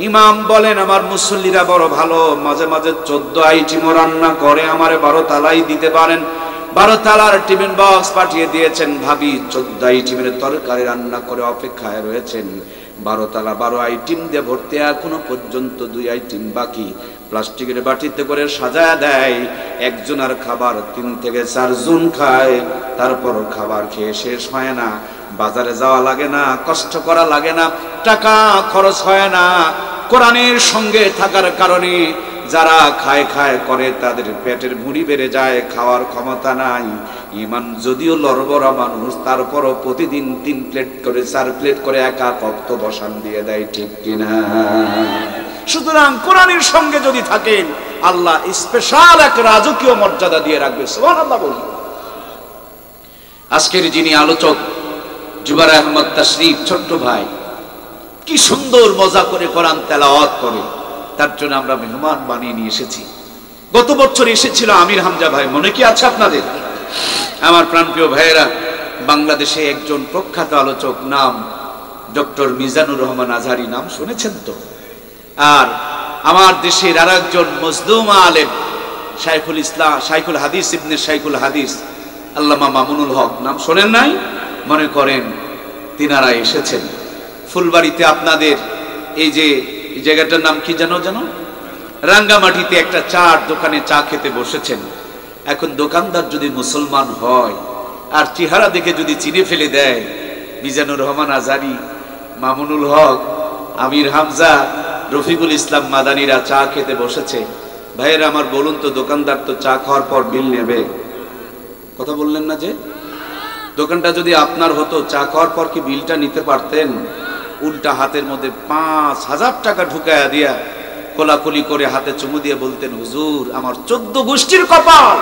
ইমাম বলেন আমার মুসল্লিরা বড় ভালো, মাঝে মাঝে 14 আইটেমও রান্না করে, আমারে 12 তালাই দিতে পারেন। 12 তালার টিফিন বক্স পাঠিয়ে দিয়েছেন। ভাবি 14 আইটেমের তরকারি রান্না করে অপেক্ষায় রয়েছেন। 12 তালা 12 আইটেম দিয়ে ভর্তি, এখনো পর্যন্ত 2 আইটেম বাকি। প্লাস্টিকের বাটিতে করে সাজায় দেয়। একজনের খাবার 3 থেকে 4 জন খায়, তারপর খাবার খেয়ে শেষ হয় না। বাজারে যাওয়া লাগে না, কষ্ট করা লাগে না, টাকা খরচ হয় না। কোরআনের সঙ্গে থাকার কারণে যারা খায় খায় করে তাদের পেটের ভুঁড়ি বেড়ে যায়, খাওয়ার ক্ষমতা নাই। ইমান যদিও লড়বড়া মানুষ, তারপরও প্রতিদিন 3 প্লেট করে 4 প্লেট করে একা কক্ত বসান দিয়ে দেয়, ঠিক কিনা? সুতরাং কোরআনের সঙ্গে যদি থাকেন, আল্লাহ স্পেশাল এক রাজকীয় মর্যাদা দিয়ে রাখবে। সুবহানাল্লাহ বলি। আজকের যিনি আলোচক জুবার আহমদ তাশরিফ, ছোট্ট ভাই, কি সুন্দর মজা করে কোরআন তেলাওয়াত করে, তার জন্য আমরা মেহমান বানিয়ে নিয়ে এসেছি। গত বছর এসেছিল আমির হামজা ভাই, মনে কি আছে আপনাদের? আমার প্রাণপ্রিয় ভাইয়েরা, বাংলাদেশে একজন প্রখ্যাত আলোচক, নাম ডক্টর মিজানুর রহমান আজহারি, নাম শুনেছেন তো? আর আমার দেশের আর একজন মজলুম আলেম শাইখুল হাদিস ইবনে শাইখুল হাদিস আল্লামা মামুনুল হক, নাম শোনেন নাই? মনে করেন তিনারা এসেছেন ফুলবাড়িতে। আপনাদের এই যে জায়গাটার নাম কি জানো? রাঙ্গামাটিতে একটা চার দোকানে চা খেতে বসেছেন। এখন দোকানদার যদি মুসলমান হয় আর চেহারা দেখে যদি চিনে ফেলে দেয় মিজানুর রহমান আজহারি, মামুনুল হক, আমির হামজা, রফিকুল ইসলাম মাদানিরা চা খেতে বসেছে, ভাইয়েরা আমার বলুন তো, দোকানদার তো চা খাওয়ার পর বিল নেবে? কথা বললেন না যে? দোকানটা যদি আপনার হতো, চা খাওয়ার পর কি বিলটা নিতে পারতেন? উল্টা হাতের মধ্যে 5,000 টাকা ঢুকায়া দিয়া কোলাকুলি করে হাতে চুমু দিয়ে বলতেন, হুজুর আমার 14 গোষ্ঠীর কপাল,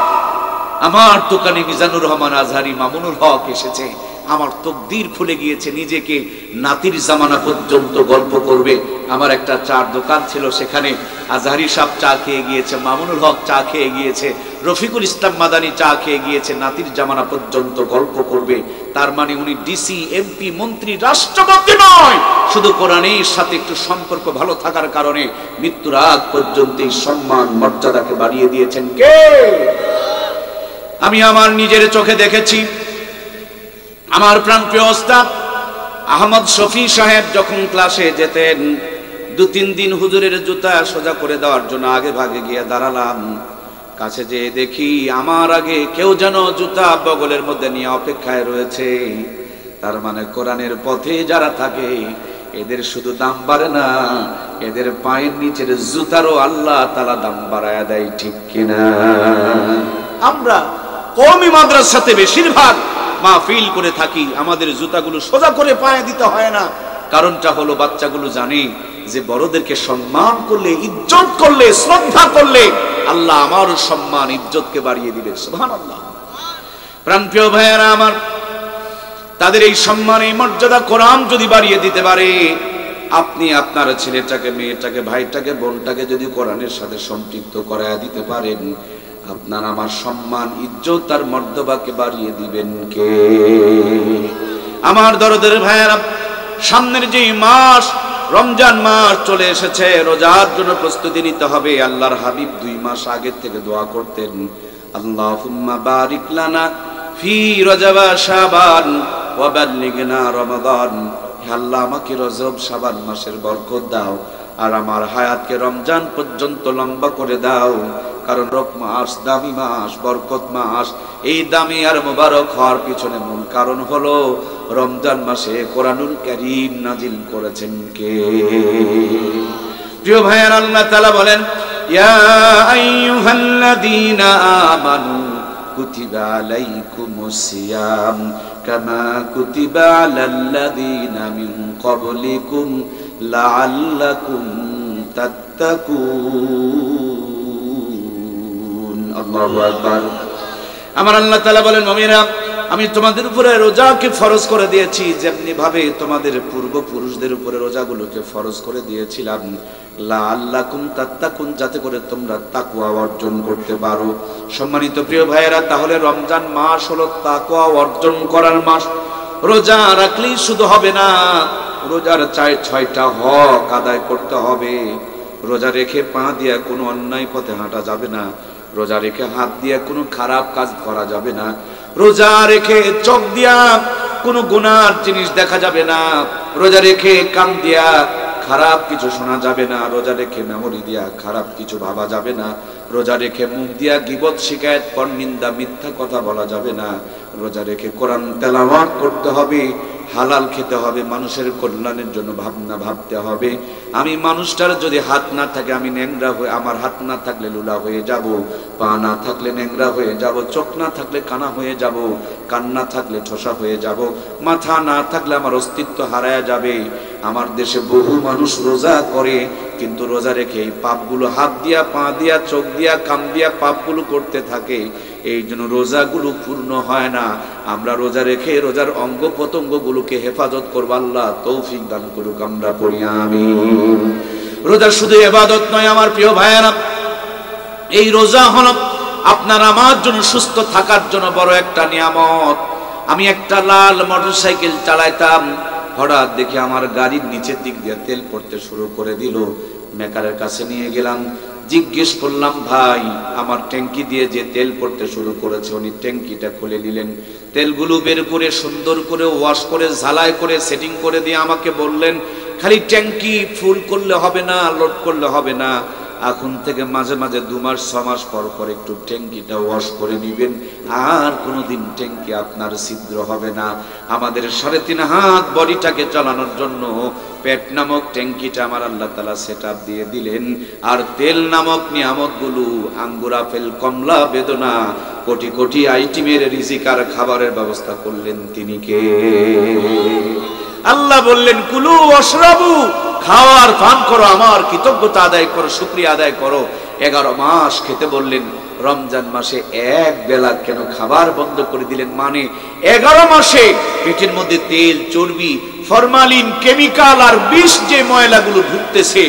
আমার দোকানে মিজানুর রহমান আজহারি, মামুনুল হক এসেছে, আমার তকদির খুলে গিয়েছে, নিজেকে নাতির জামানা পর্যন্ত গল্প করবে। আমার একটা চার দোকান ছিল, সেখানে আজহারি সাহেব চা খেয়ে গিয়েছে, মামুনুল হক চা খেয়ে গিয়েছে, রফিকুল ইসলাম মাদানি চা খেয়ে গিয়েছে, নাতির জামানা পর্যন্ত গল্প করবে। তার মানে উনি ডিসি, এমপি, মন্ত্রী, রাষ্ট্রপতি নয়, শুধু কোরআনের সাথে একটু সম্পর্ক ভালো থাকার কারণে মৃত্যুর আগ পর্যন্ত এই সম্মান মর্যাদাকে বাড়িয়ে দিয়েছেন কে? আমি আমার নিজের চোখে দেখেছি। আমার প্রাণপ্রিয় ওস্তাদ আহমদ শফি সাহেব যখন ক্লাসে যেতেন, 2-3 দিন হুজুরের জুতা সোজা করে দেওয়ার জন্য আগে ভাগে গিয়ে দাঁড়ালাম। কাছে যেয়ে দেখি আমার আগে কেউ যেন জুতা বগলের মধ্যে নিয়ে অপেক্ষায় রয়েছে। তার মানে কোরআনের পথে যারা থাকে এদের শুধু দাম বাড়ে না, এদের পায়ের নিচের জুতারও আল্লাহ তাআলা দাম বাড়ায় দেয়, ঠিক কিনা? আমরা কওমি মাদ্রাসাতে বেশিরভাগ মাহফিল করে থাকি, আমাদের জুতাগুলো সোজা করে পায়ে দিতে হয় না। কারণটা হলো বাচ্চাগুলো জানে যে বড়দেরকে সম্মান করলে, ইজ্জত করলে, শ্রদ্ধা করলে আল্লাহ আমারও সম্মান ইজ্জতকে বাড়িয়ে দিবে। সুবহানাল্লাহ। প্রাণপ্রিয় ভাইয়েরা আমার, তাদের এই সম্মান, এই মর্যাদা কোরআন যদি বাড়িয়ে দিতে পারে, আপনি আপনার ছেলেটাকে, মেয়েটাকে, ভাইটাকে, বোনটাকে যদি কোরআনের সাথে সম্পৃক্ত করায় দিতে পারেন, আপনার আমার সম্মান, ইজ্জত আর মর্যাদাকে বাড়িয়ে দিবেন কে? আমার দরদের ভাইয়েরা, সামনের যে মাস রমজান মাস চলে এসেছে, রোজার জন্য প্রস্তুতি নিতে হবে। আল্লাহর হাবিব 2 মাস আগে থেকে দোয়া করতেন, আল্লাহুম্মা বারিক লানা ফি রজব শাবান ওয়া বাল্লিগনা রমাদান। হে আল্লাহ, আমাকে রজব শাবান মাসের বরকত দাও আর আমার হায়াতকে রমজান পর্যন্ত লম্বা করে দাও। কারণ মাস দামি মাস, বরকত মাস। এই দামি আর মোবারক হওয়ার পিছনে মূল কারণ হলো রমজান মাসে কোরআনুল কারীম নাজিল করেছেন কে? প্রিয় ভাইয়ের, আল্লাহ তাআলা বলেন, ইয়া আইয়ুহাল্লাযীনা আমানু কুতিবা আলাইকুমুস সিয়াম কামা কুতিবা আলাল্লাযীনা মিন ক্বাবলিকুম লাআল্লাকুম তাত্তাকুন। আল্লাহু আকবার। আমার আল্লাহ তাআলা বলেন, মুমিনরা, আমি তোমাদের উপরে রোজাকে ফরজ করে দিয়েছি যেমনি ভাবে তোমাদের পূর্বপুরুষদের উপরে রোজাগুলোকে ফরজ করে দিয়েছিলাম, লাআল্লাকুম তাত্তাকুন, যাতে করে তোমরা তাকওয়া অর্জন করতে পারো। সম্মানিত প্রিয় ভাইয়েরা, তাহলে রমজান মাস হলো তাকওয়া অর্জন করার মাস। রোজা রাখলেই শুধু হবে না, রোজার 6টা হক আদায় করতে হবে। রোজা রেখে পা দিয়ে কোনো অন্যায় পথে হাঁটা যাবে না, রোজা রেখে হাত দিয়ে কোনো খারাপ কাজ করা যাবে না, রোজা রেখে চোখ দিয়া কোনো গুনার জিনিস দেখা যাবে না, রোজা রেখে কান দিয়া খারাপ কিছু শোনা যাবে না, রোজা রেখে মেমোরি দিয়া খারাপ কিছু ভাবা যাবে না, রোজা রেখে মুখ দিয়া গীবত, শিকায়েত, পরনিন্দা, মিথ্যা কথা বলা যাবে না। রোজা রেখে কোরআন তেলাওয়াত করতে হবে, হালাল খেতে হবে, মানুষের কল্যাণের জন্য ভাবনা ভাবতে হবে। আমি মানুষটার যদি হাত না থাকে আমি ন্যাংরা হয়ে, আমার হাত না থাকলে লুলা হয়ে যাব, পা না থাকলে ন্যাংরা হয়ে যাব, চোখ না থাকলে কানা হয়ে যাব, কান না থাকলে ঠোসা হয়ে যাব, মাথা না থাকলে আমার অস্তিত্ব হারায় যাবে। আমার দেশে বহু মানুষ রোজা করে কিন্তু রোজা রেখে এই পাপগুলো হাত দিয়া, পা দিয়া, চোখ দিয়া, কান দিয়া পাপগুলো করতে থাকে। এই জন্য রোজাগুলো পূর্ণ হয় না। আমরা রোজা রেখে রোজার অঙ্গ প্রত্যঙ্গগুলোকে হেফাজত করব, আল্লাহ তৌফিক দান করুক। আমরা পড়ি আমিন। রোজা শুধু ইবাদত নয় আমার প্রিয় ভাইয়েরা, এই রোজা হলো আপনার আমার জন্য সুস্থ থাকার জন্য বড় একটা নিয়ামত। আমি একটা লাল মোটরসাইকেল চালাইতাম, হঠাৎ দেখি আমার গাড়ির নিচের দিক দিয়ে তেল পড়তে শুরু করে দিল। মেকারের কাছে নিয়ে গেলাম, জিজ্ঞেস করলাম, ভাই আমার ট্যাঙ্কি দিয়ে যে তেল পড়তে শুরু করেছে। উনি ট্যাঙ্কিটা খুলে নিলেন, তেলগুলো বের করে সুন্দর করে ওয়াশ করে ঝালাই করে সেটিং করে দিয়ে আমাকে বললেন, খালি ট্যাঙ্কি ফুল করলে হবে না, লোড করলে হবে না, এখন থেকে মাঝে মাঝে 2 মাস 6 মাস পর পর একটু ট্যাঙ্কিটা ওয়াশ করে নেবেন, আর কোনোদিন ট্যাঙ্কি আপনার ছিদ্র হবে না। আমাদের 3.5 হাত বডিটাকে চালানোর জন্য পেট নামক ট্যাঙ্কিটা আমার আল্লাহ তাআলা সেটআপ দিয়ে দিলেন। আর তেল নামক নিয়ামতগুলো আঙ্গুর, আপেল, কমলা, বেদনা, কোটি কোটি আইটেমের রিজিক আর খাবারের ব্যবস্থা করলেন তিনি কে? আল্লাহ বললেন, কুলু ওয়াশরাবু, খাওয়ার পান করো, আমার কৃতজ্ঞতা আদায় করো, শুকরিয়া আদায় করো। 11 মাস খেতে বললেন, রমজান মাসে এক বেলা কেন খাবার বন্ধ করে দিলেন? মানে 11 মাসে পেটের মধ্যে তেল, চর্বি, ফরমালিন, কেমিক্যাল আর বিষ যে ময়লাগুলো ঢুকতেছে,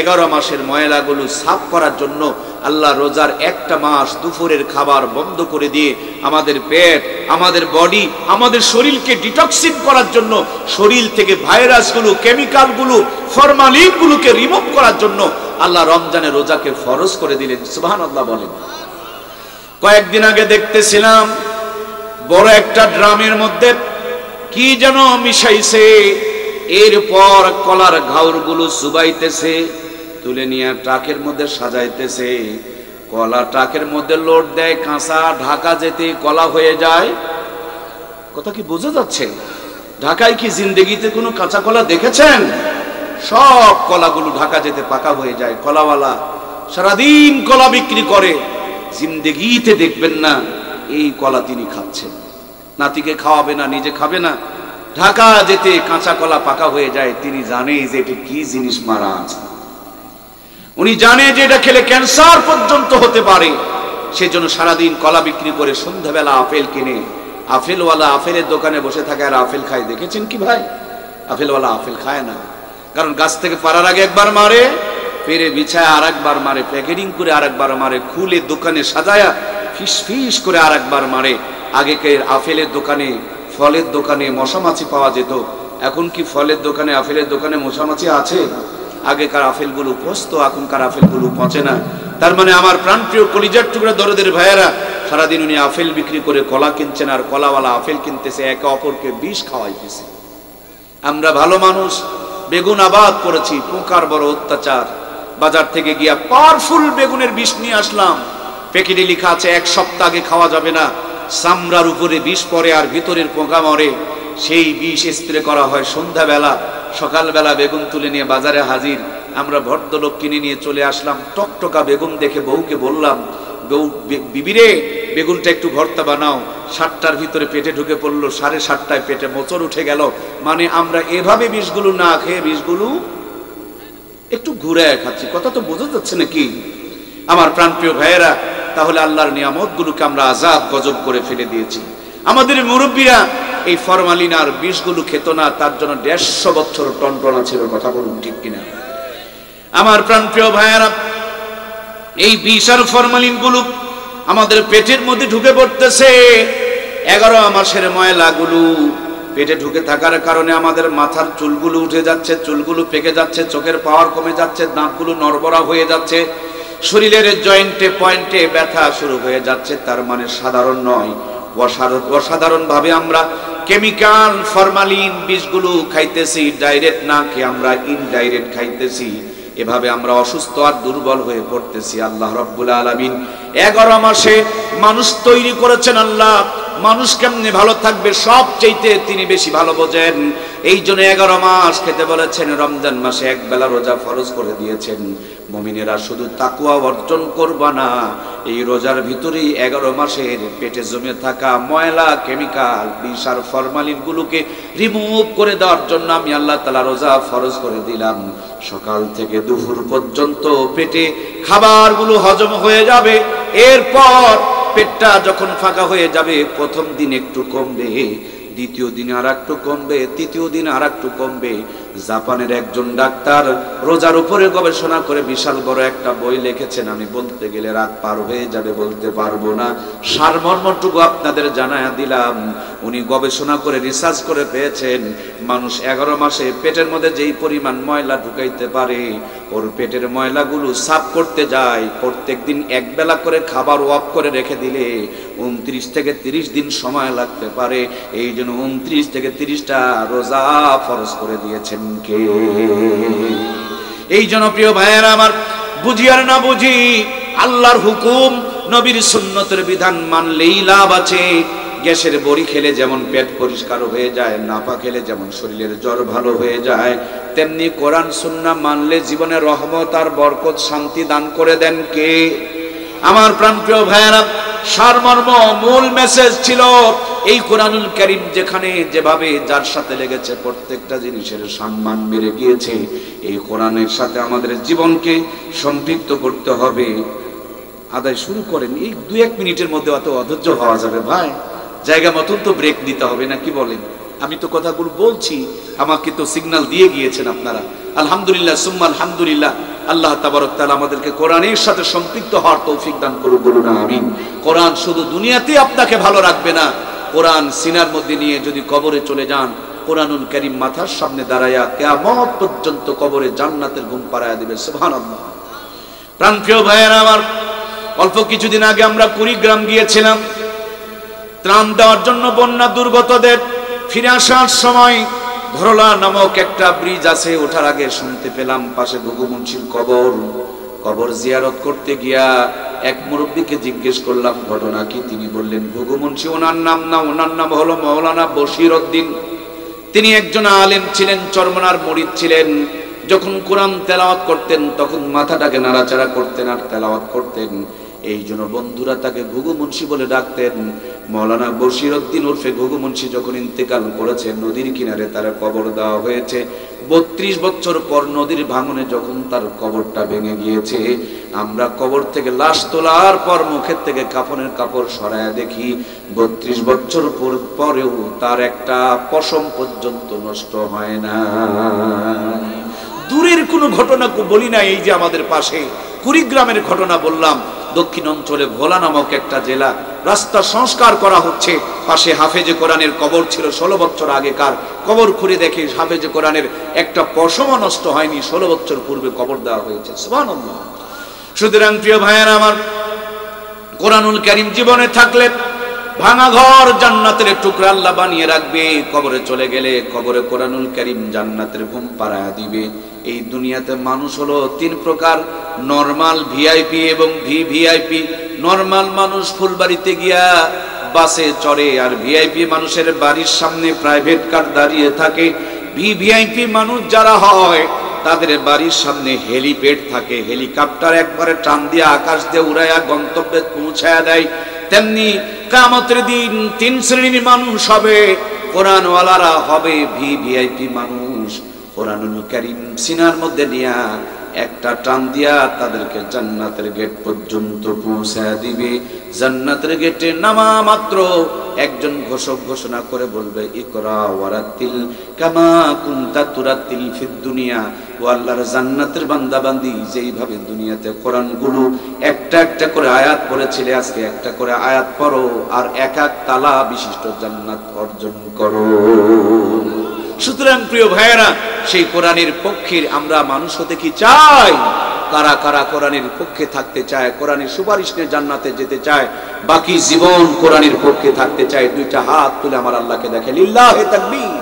11 মাসের ময়লাগুলো সাফ করার জন্য আল্লাহ রোজার একটা মাস দুপুরের খাবার বন্ধ করে দিয়ে আমাদের পেট, আমাদের বডি, আমাদের শরীরকে ডিটক্সিন করার জন্য, শরীর থেকে ভাইরাসগুলো, কেমিক্যালগুলো, ফরমালিনগুলোকে রিমুভ করার জন্য আল্লাহ রমজানের রোজাকে ফরজ করে দিলেন। সুবহানাল্লাহ বলেন। কয়েকদিন আগে দেখতেছিলাম বড় একটা ড্রামের মধ্যে কি যেন মিশাইছে, এরপর কলার ঘাউরগুলো চুবাইতেছে, তুলে নিয়ে ট্রাকের মধ্যে সাজাইতেছে। কলা ট্রাকের মধ্যে লোড দেয়, কাঁচা ঢাকা যেতে কলা হয়ে যায়। কথা কি বোঝা যাচ্ছে? ঢাকায় কি জিন্দেগিতে কোনো কাঁচা কলা দেখেছেন? সব কলাগুলো ঢাকা যেতে পাকা হয়ে যায়। কলাওয়ালা সারাদিন কলা বিক্রি করে, জিন্দেগিতে দেখবেন না এই কলা তিনি খাচ্ছেন। নাতিকে খাওয়াবে না, নিজে খাবে না, ঢাকা যেতে কাঁচা কলা পাকা হয়ে যায়। তিনি জানে যে এটা কি জিনিস মারা আছে, উনি জানে যে এটা খেলে ক্যান্সার পর্যন্ত হতে পারে। সেজন্য সারাদিন কলা বিক্রি করে সন্ধ্যাবেলা আপেল কিনে, আপেলওয়ালা আপেলের দোকানে বসে থাকে আর আপেল খায়। দেখেছেন কি ভাই? আপেলওয়ালা আপেল খায় না, কারণ গাছ থেকে পাড়ার আগে একবার মারে, পেরে বিছায় আর একবার মারে, প্যাকেটিং করে আর একবার মারে, খুলে দোকানে সাজায়া ফিস ফিস করে আর একবার মারে। আগেকার আপেলের দোকানে, ফলের দোকানে মশামাছি পাওয়া যেত, এখন কি ফলের দোকানে, আপেলের দোকানে মশামাছি আছে? আগেকার আপেলগুলো পচত, এখনকার আপেলগুলো পচে না। তার মানে আমার প্রাণপ্রিয় কলিজার টুকরা দরদের ভাইয়েরা, সারাদিন উনি আপেল বিক্রি করে কলা কিনছেন, আর কলাওয়ালা আপেল কিনতেছে, একে অপরকে বিষ খাওয়াইতেছে। আমরা ভালো মানুষ, বেগুন আবাদ করেছি, পোকার বড় অত্যাচার। বাজার থেকে গিয়া পাওয়ারফুল বেগুনের বিষ নিয়ে আসলাম, প্যাকেটে লেখা আছে 1 সপ্তাহ আগে খাওয়া যাবে না, চামড়ার উপরে বিষ পড়ে আর ভিতরের পোকা মরে। সেই বিষ স্প্রে করা হয় সন্ধ্যাবেলা। সকালবেলা বেগুন তুলে নিয়ে বাজারে হাজির, আমরা ভদ্রলোক কিনে নিয়ে চলে আসলাম। টকটকা বেগুন দেখে বউকে বললাম, বউ বিবিরে বেগুনটা একটু ভর্তা বানাও। 7টার ভিতরে পেটে ঢুকে পড়লো, 7:30টায় পেটে মোচড় উঠে গেল। মানে আমরা এভাবে বিষগুলো না খেয়ে বিষগুলো একটু ঘুরে খাচ্ছি। কথা তো বোঝা যাচ্ছে নাকি আমার প্রাণপ্রিয় ভাইয়েরা? তাহলে আল্লাহর নিয়ামতগুলোকে আমরা আযাব গজব করে ফেলে দিয়েছি। আমাদের মুরব্বীরা এই ফরমালিন আর বিষগুলো খেত না, তার জন্য 150 বছর টনটনা ছিল। কথা বলুন ঠিক কিনা? আমার প্রাণপ্রিয় ভাইয়েরা, এই বিষ আর ফরমালিনগুলো আমাদের পেটের মধ্যে ঢুকে পড়তেছে। 11 মাসের ময়লাগুলো পেটে ঢুকে থাকার কারণে আমাদের মাথার চুলগুলো উঠে যাচ্ছে, চুলগুলো পেকে যাচ্ছে, চোখের পাওয়ার কমে যাচ্ছে, দাঁতগুলো নড়বড়া হয়ে যাচ্ছে, শরীরের জয়েন্টে পয়েন্টে ব্যথা শুরু হয়ে যাচ্ছে। তার মানে সাধারণ নয়, অসাধারণ ভাবে আমরা কেমিক্যাল ফরমালিন বিষগুলো খাইতেছি। ডাইরেক্ট না খেয়ে আমরা ইনডাইরেক্ট খাইতেছি। এভাবে আমরা অসুস্থ আর দুর্বল হয়ে পড়তেছি। আল্লাহ রাব্বুল আলামিন 11 মাসে মানুষ তৈরি করেছেন। আল্লাহ মানুষ কেমনে ভালো থাকবে সবচেয়ে তিনি বেশি ভালো বোঝেন। এই জন্য 11 মাস খেতে বলেছেন। রমজান মাসে এক বেলা রোজা ফরজ করে দিয়েছেন। মুমিনেরা শুধু তাকওয়া অর্জন করবা না, এই রোজার ভিতরেই 11 মাসের পেটে জমে থাকা ময়লা, কেমিক্যাল, বিষ আর ফরমালিন গুলোকে রিমুভ করে দেওয়ার জন্য আমি আল্লাহ তাআলা রোজা ফরজ করে দিলাম। সকাল থেকে দুপুর পর্যন্ত পেটে খাবারগুলো হজম হয়ে যাবে। এরপর পেটটা যখন ফাঁকা হয়ে যাবে, প্রথম দিন একটু কমবে, দ্বিতীয় দিনে আর একটু কমবে, তৃতীয় দিন আর একটু কমবে। জাপানের একজন ডাক্তার রোজার উপরে গবেষণা করে বিশাল বড় একটা বই লিখেছেন। আমি বলতে গেলে রাত পার হয়ে যাবে, বলতে পারবো না। সারমর্মটুকু আপনাদের জানায়া দিলাম। উনি গবেষণা করে রিসার্চ করে পেয়েছেন মানুষ 11 মাসে পেটের মধ্যে যেই পরিমাণ ময়লা ঢুকাইতে পারে, ওর পেটের ময়লাগুলো সাফ করতে যায় প্রত্যেকদিন একবেলা করে খাবার ওয়াক করে রেখে দিলে 29 থেকে 30 দিন সময় লাগতে পারে। এই জন্য 29 থেকে 30টা রোজা ফরজ করে দিয়েছেন কে? এই জন্য প্রিয় ভাইয়েরা আমার, বুঝি আর না বুঝি আল্লাহর হুকুম নবীর সুন্নতের বিধান মানলেই লাভ আছে। গ্যাসের বড়ি খেলে যেমন পেট পরিষ্কার হয়ে যায়, নাপা খেলে যেমন শরীরের জ্বর ভালো হয়ে যায়, তেমনি কোরআন সুন্নাহ মানলে জীবনে রহমত আর বরকত শান্তি দান করে দেন কে? আমার প্রাণপ্রিয় ভাইয়েরা, সারমর্ম মূল মেসেজ ছিল এই কোরআনুল কারীম যেখানে যেভাবে যার সাথে লেগেছে প্রত্যেকটা জিনিসের সম্মান বেড়ে গিয়েছে। এই কোরআনের সাথে আমাদের জীবনকে সম্পৃক্ত করতে হবে। আদায় শুরু করেন, এই 2-1 মিনিটের মধ্যে অত অধৈর্য হওয়া যাবে ভাই? জায়গা মতন তো ব্রেক দিতে হবে না, কি বলেন? আমি তো কথাগুলো বলছি, আমাকে তো সিগন্যাল দিয়ে গিয়েছেন আপনারা। আলহামদুলিল্লাহ সুম্মা আলহামদুলিল্লাহ। আল্লাহ তাবারক তাআলা আমাদেরকে কোরআনের সাথে সম্পৃক্ত হওয়ার তৌফিক দান করুন, বলুন আমিন। কোরআন শুধু দুনিয়াতে আপনাকে ভালো রাখবে না, কোরআন সিনার মধ্যে নিয়ে যদি কবরে চলে যান, কোরআনুল কারীম মাথার সামনে দাঁড়ায়া কিয়ামত পর্যন্ত কবরে জান্নাতের ঘুম পাড়ায়া দিবে। সুবহানাল্লাহ। প্রাণপ্রিয় ভাইয়েরা আমার, অল্প কিছুদিন আগে আমরা কুড়িগ্রাম গিয়েছিলাম ত্রাণ দেওয়ার জন্য বন্যা দুর্গতদের। ফিরে আসার সময় ধরলা নামক একটা ব্রিজ আছে, ওঠার আগে শুনতে পেলাম পাশে ঘুঘু মুন্সির কবর জিয়ারত করতে গিয়া এক মুরব্বীকে জিজ্ঞেস করলাম ঘটনা কি। তিনি বললেন ঘুঘু মুন্সি ওনার নাম না, ওনার নাম হলো মাওলানা বশির উদ্দিন। তিনি একজন আলেম ছিলেন, চরমনার মুরিদ ছিলেন। যখন কোরআন তেলাওয়াত করতেন তখন মাথাটাকে নাড়াচাড়া করতেন আর তেলাওয়াত করতেন। এই জন্য বন্ধুরা তাকে ঘুঘু মুন্সি বলে ডাকতেন। মাওলানা বশির উদ্দিন উর্ফে ঘুঘু মুন্সি যখন ইন্তেকাল করেছে, নদীর কিনারে তার কবর দেওয়া হয়েছে। 32 বছর পর নদীর ভাঙনে যখন তার কবরটা ভেঙে গিয়েছে, আমরা কবর থেকে লাশ তোলার পর মুখের থেকে কাফনের কাপড় সরায়া দেখি 32 বছর পরেও তার একটা পশম পর্যন্ত নষ্ট হয় না। দূরের কোনো ঘটনা বলি না, এই যে আমাদের পাশে কুড়িগ্রামের ঘটনা বললাম। দক্ষিণ অঞ্চলে ভোলা নামক একটা জেলা, রাস্তা সংস্কার করা হচ্ছে, পাশে হাফেজে কোরআনের কবর ছিল 16 বছর আগেকার। কবর খুঁড়ে দেখে হাফেজে কোরআনের একটা পশমও নষ্ট হয়নি, 16 বছর পূর্বে কবর দেওয়া হয়েছে। সুবহানাল্লাহ। সুতরাং প্রিয় ভাইয়েরা আমার, কোরআনুল কারীম জীবনে থাকলে ভাঙা ঘর জান্নাতের টুকরা আল্লাহ বানিয়ে রাখবে। কবরে চলে গেলে কবরে কোরআনুল কারীম জান্নাতের ঘুম পাড়ায়া দিবে। এই দুনিয়াতে মানুষ হলো 3 প্রকার, নরমাল, ভিআইপি এবং ভিভিআইপি। নরমাল মানুষ ফুলবাড়িতে গিয়া বাসে চড়ে, আর ভিআইপি মানুষের বাড়ির সামনে প্রাইভেট কার দাঁড়িয়ে থাকে। ভিভিআইপি মানুষ যারা হয় তাদের বাড়ির সামনে হেলিপ্যাড থাকে, হেলিকপ্টার একবারে টান দিয়ে আকাশ দিয়ে উড়াইয়া গন্তব্যে পৌঁছায়া দেয়। তেমনি কিয়ামতের দিন 3 শ্রেণীর মানুষ হবে। কোরআনওয়ালারা হবে ভিভিআইপি মানুষ। কোরআনুল কারীম সিনার মধ্যে নিয়া একটা টান দিয়া তাদেরকে জান্নাতের গেট পর্যন্ত পৌঁছায় দিবে। জান্নাতের গেটে নামা মাত্র একজন ঘোষক ঘোষণা করে বলবে, ইকরা ওয়ারাতিল কামা কুনতা তুরাতিল ফিদ দুনিয়া। ও আল্লাহর জান্নাতের বান্দাবান্দি, যেইভাবে দুনিয়াতে কোরআনগুলো একটা একটা করে আয়াত পড়েছিলে, আজকে একটা করে আয়াত পড়ো আর এক এক তালা বিশিষ্ট জান্নাত অর্জন করো। সুতরাং প্রিয় ভাইয়েরা, সেই কোরআনের পক্ষে আমরা মানুষ হতে কি চাই? কারা কারা কোরআনের পক্ষে থাকতে চায়, কোরআনের সুপারিশ নিয়ে জান্নাতে যেতে চায়, বাকি জীবন কোরআনের পক্ষে থাকতে চায়? 2টা হাত তুলে আমার আল্লাহকে দেখে লিল্লাহে তাকবীর।